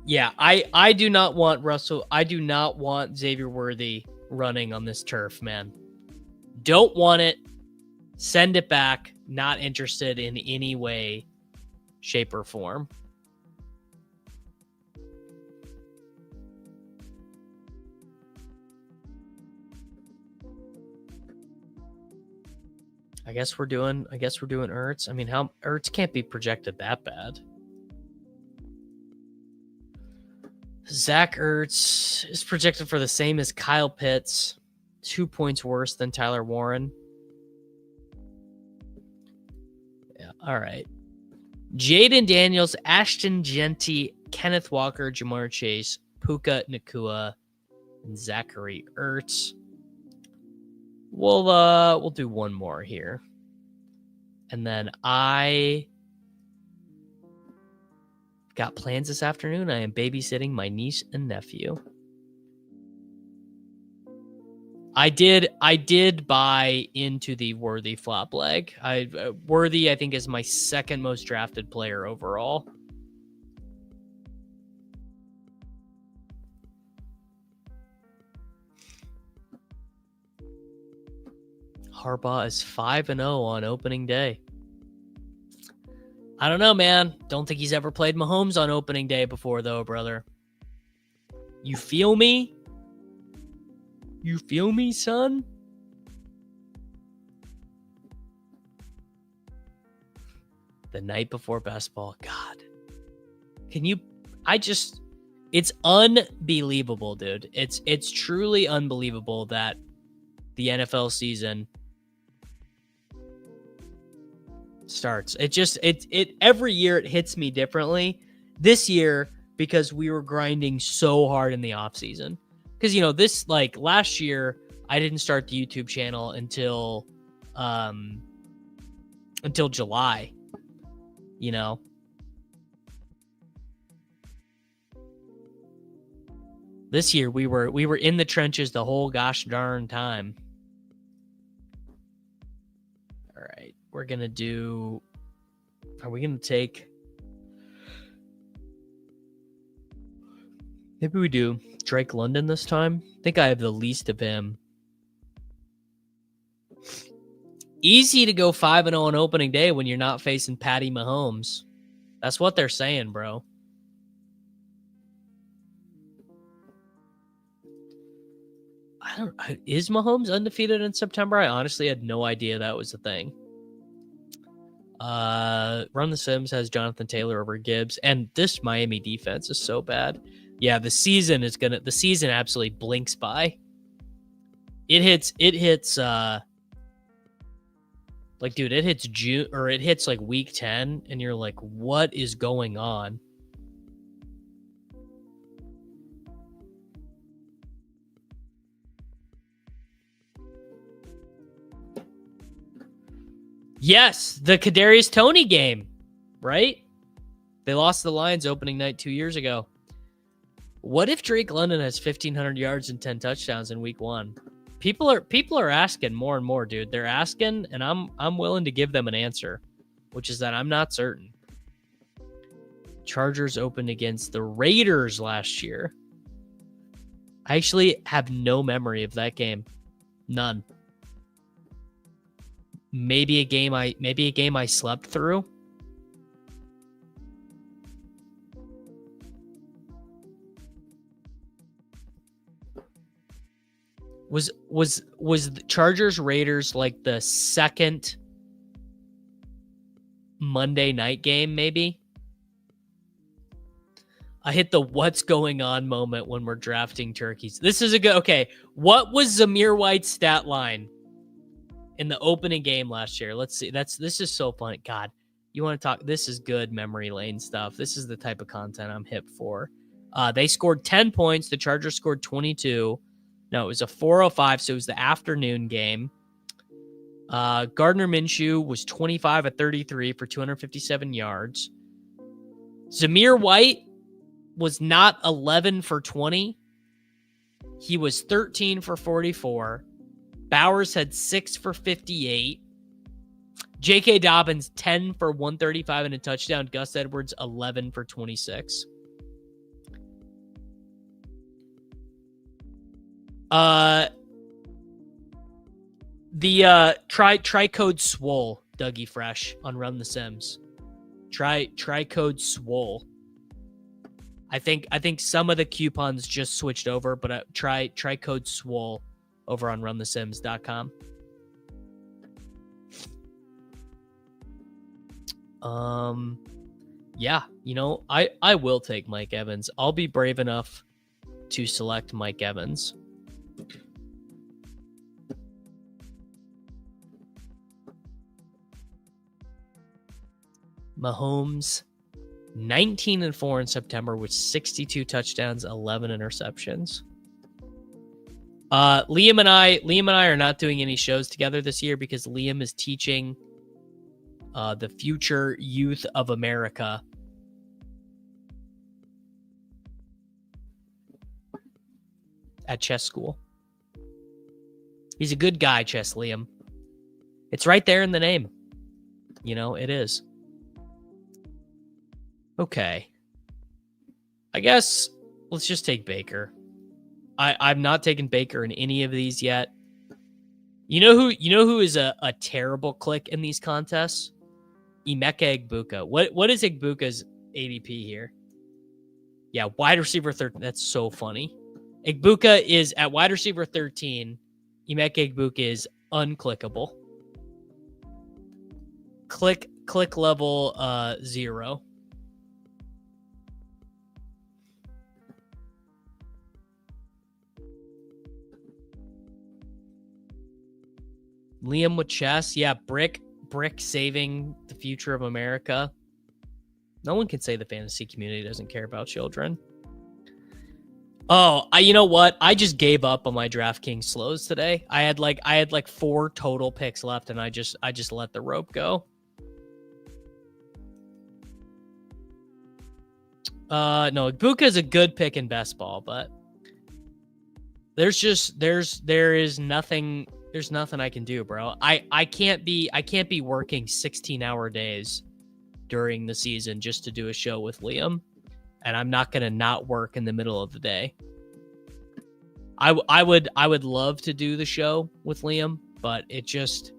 Yeah, I do not want Russell. I do not want Xavier Worthy running on this turf, man. Don't want it. Send it back. Not interested in any way, shape, or form. I guess we're doing Ertz. I mean, how Ertz can't be projected that bad. Zach Ertz is projected for the same as Kyle Pitts, 2 points worse than Tyler Warren. Yeah, all right. Jaden Daniels, Ashton Jeanty, Kenneth Walker, Jamar Chase, Puka Nakua, and Zachary Ertz. We'll do one more here. And then I got plans this afternoon. I am babysitting my niece and nephew. I did buy into the Worthy flop leg. Worthy, I think, is my second most drafted player overall. Harbaugh is 5-0 on opening day. I don't know, man. Don't think he's ever played Mahomes on opening day before, though, brother. You feel me? You feel me, son? The night before best ball. God. Can you... It's unbelievable, dude. It's truly unbelievable that the NFL season starts. It every year it hits me differently. This year, because we were grinding so hard in the off season. Because, this, like, last year, I didn't start the YouTube channel until July, This year we were in the trenches the whole gosh darn time. All right, we're gonna do. Are we gonna take? Maybe we do Drake London this time. I think I have the least of him. Easy to go 5-0 on opening day when you're not facing Patty Mahomes. That's what they're saying, bro. Is Mahomes undefeated in September? I honestly had no idea that was a thing. Run the Sims has Jonathan Taylor over Gibbs, and this Miami defense is so bad. Yeah, the season absolutely blinks by. It hits like, dude, it hits June, or it hits like week 10, and you're like, what is going on? Yes, the Kadarius Toney game, right? They lost the Lions opening night 2 years ago. What if Drake London has 1,500 yards and 10 touchdowns in week 1? People are asking more and more, dude. They're asking, and I'm willing to give them an answer, which is that I'm not certain. Chargers opened against the Raiders last year. I actually have no memory of that game. None. Maybe a game I slept through. Was the Chargers Raiders like the second Monday night game, maybe? I hit the what's going on moment when we're drafting turkeys. This is a good... Okay, what was Zamir White's stat line in the opening game last year? Let's see. This is so funny. God, you want to talk? This is good memory lane stuff. This is the type of content I'm hip for. They scored 10 points. The Chargers scored 22. No, it was a 4:05, so it was the afternoon game. Gardner Minshew was 25 of 33 for 257 yards. Zamir White was not 11 for 20. He was 13 for 44. Bowers had 6 for 58. J.K. Dobbins, 10 for 135 and a touchdown. Gus Edwards, 11 for 26. Try code SWOLE, Dougie Fresh on Run the Sims. Try code SWOLE. I think some of the coupons just switched over, but try code SWOLE over on runthesims.com. Yeah, I will take Mike Evans. I'll be brave enough to select Mike Evans. Mahomes, 19-4 in September with 62 touchdowns, 11 interceptions. Liam and I are not doing any shows together this year because Liam is teaching the future youth of America at chess school. He's a good guy, Chess Liam. It's right there in the name. It is. Okay. I guess let's just take Baker. I've not taken Baker in any of these yet. You know who is a terrible click in these contests? Emeka Egbuka. What is Egbuka's ADP here? Yeah, wide receiver 13. That's so funny. Egbuka is at wide receiver 13. Emeka Egbuka is unclickable. Click level 0. Liam with chess. Yeah, brick saving the future of America. No one can say the fantasy community doesn't care about children. Oh, you know what? I just gave up on my DraftKings slows today. I had like 4 total picks left, and I just let the rope go. No, Egbuka is a good pick in best ball, but there is nothing. There's nothing I can do, bro. I can't be working 16-hour days during the season just to do a show with Liam, and I'm not gonna not work in the middle of the day. I would love to do the show with Liam, but it just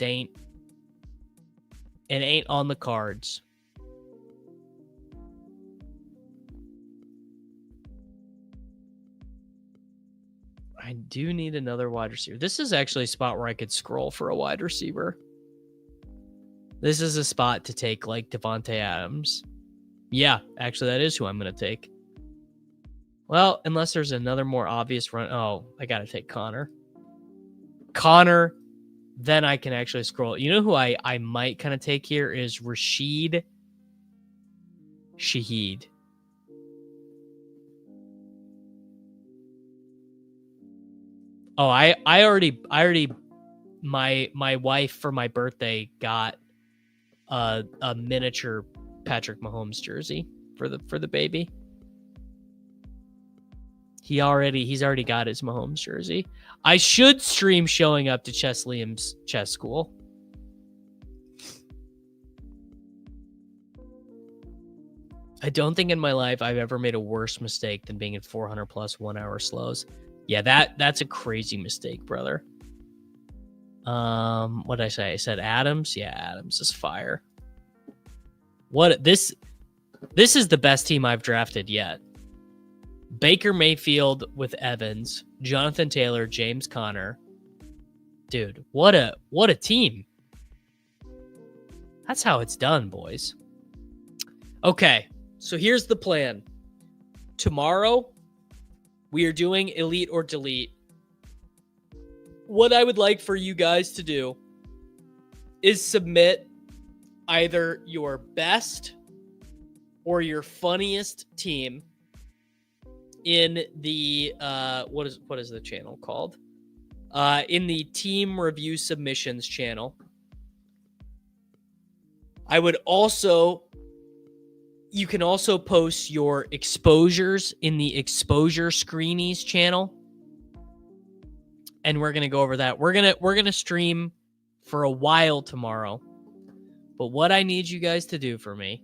ain't. It ain't on the cards. I do need another wide receiver. This is actually a spot where I could scroll for a wide receiver. This is a spot to take like Devontae Adams. Yeah, actually that is who I'm going to take. Well, unless there's another more obvious run. Oh, I got to take Connor. Then I can actually scroll. You know who I might kind of take here is Rashid Shaheed. Oh, I already my wife for my birthday got a miniature Patrick Mahomes jersey for the baby. He's already got his Mahomes jersey. I should stream showing up to Chess Liam's chess school. I don't think in my life I've ever made a worse mistake than being at 400 plus 1 hour slows. Yeah, that's a crazy mistake, brother. What did I say? I said Adams. Yeah, Adams is fire. This is the best team I've drafted yet. Baker Mayfield with Evans, Jonathan Taylor, James Conner. Dude, what a team. That's how it's done, boys. Okay, so here's the plan. Tomorrow, we are doing Elite or Delete. What I would like for you guys to do is submit either your best or your funniest team in the what is the channel called? In the team review submissions channel. You can also post your exposures in the exposure screenies channel. And we're going to go over that. We're going to stream for a while tomorrow. But what I need you guys to do for me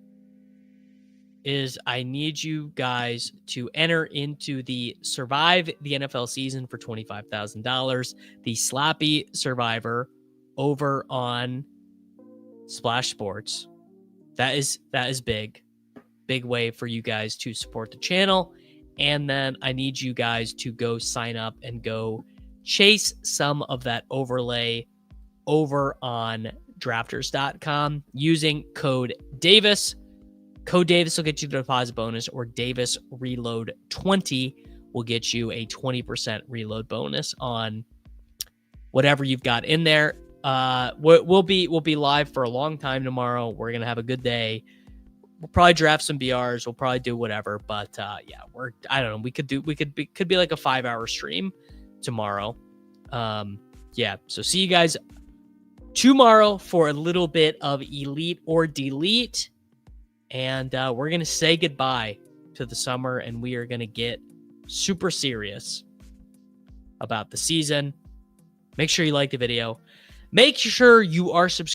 is I need you guys to enter into the Survive the NFL season for $25,000, the Slappy Survivor over on Splash Sports. That is big. Big way for you guys to support the channel. And then I need you guys to go sign up and go chase some of that overlay over on drafters.com using code Davis. Code Davis will get you the deposit bonus, or Davis Reload 20 will get you a 20% reload bonus on whatever you've got in there. We'll be live for a long time tomorrow. We're gonna have a good day. We'll probably draft some BRs. We'll probably do whatever, but yeah, I don't know. We could be like a 5-hour stream tomorrow. Yeah. So see you guys tomorrow for a little bit of Elite or Delete, and we're gonna say goodbye to the summer, and we are gonna get super serious about the season. Make sure you like the video. Make sure you are subscribed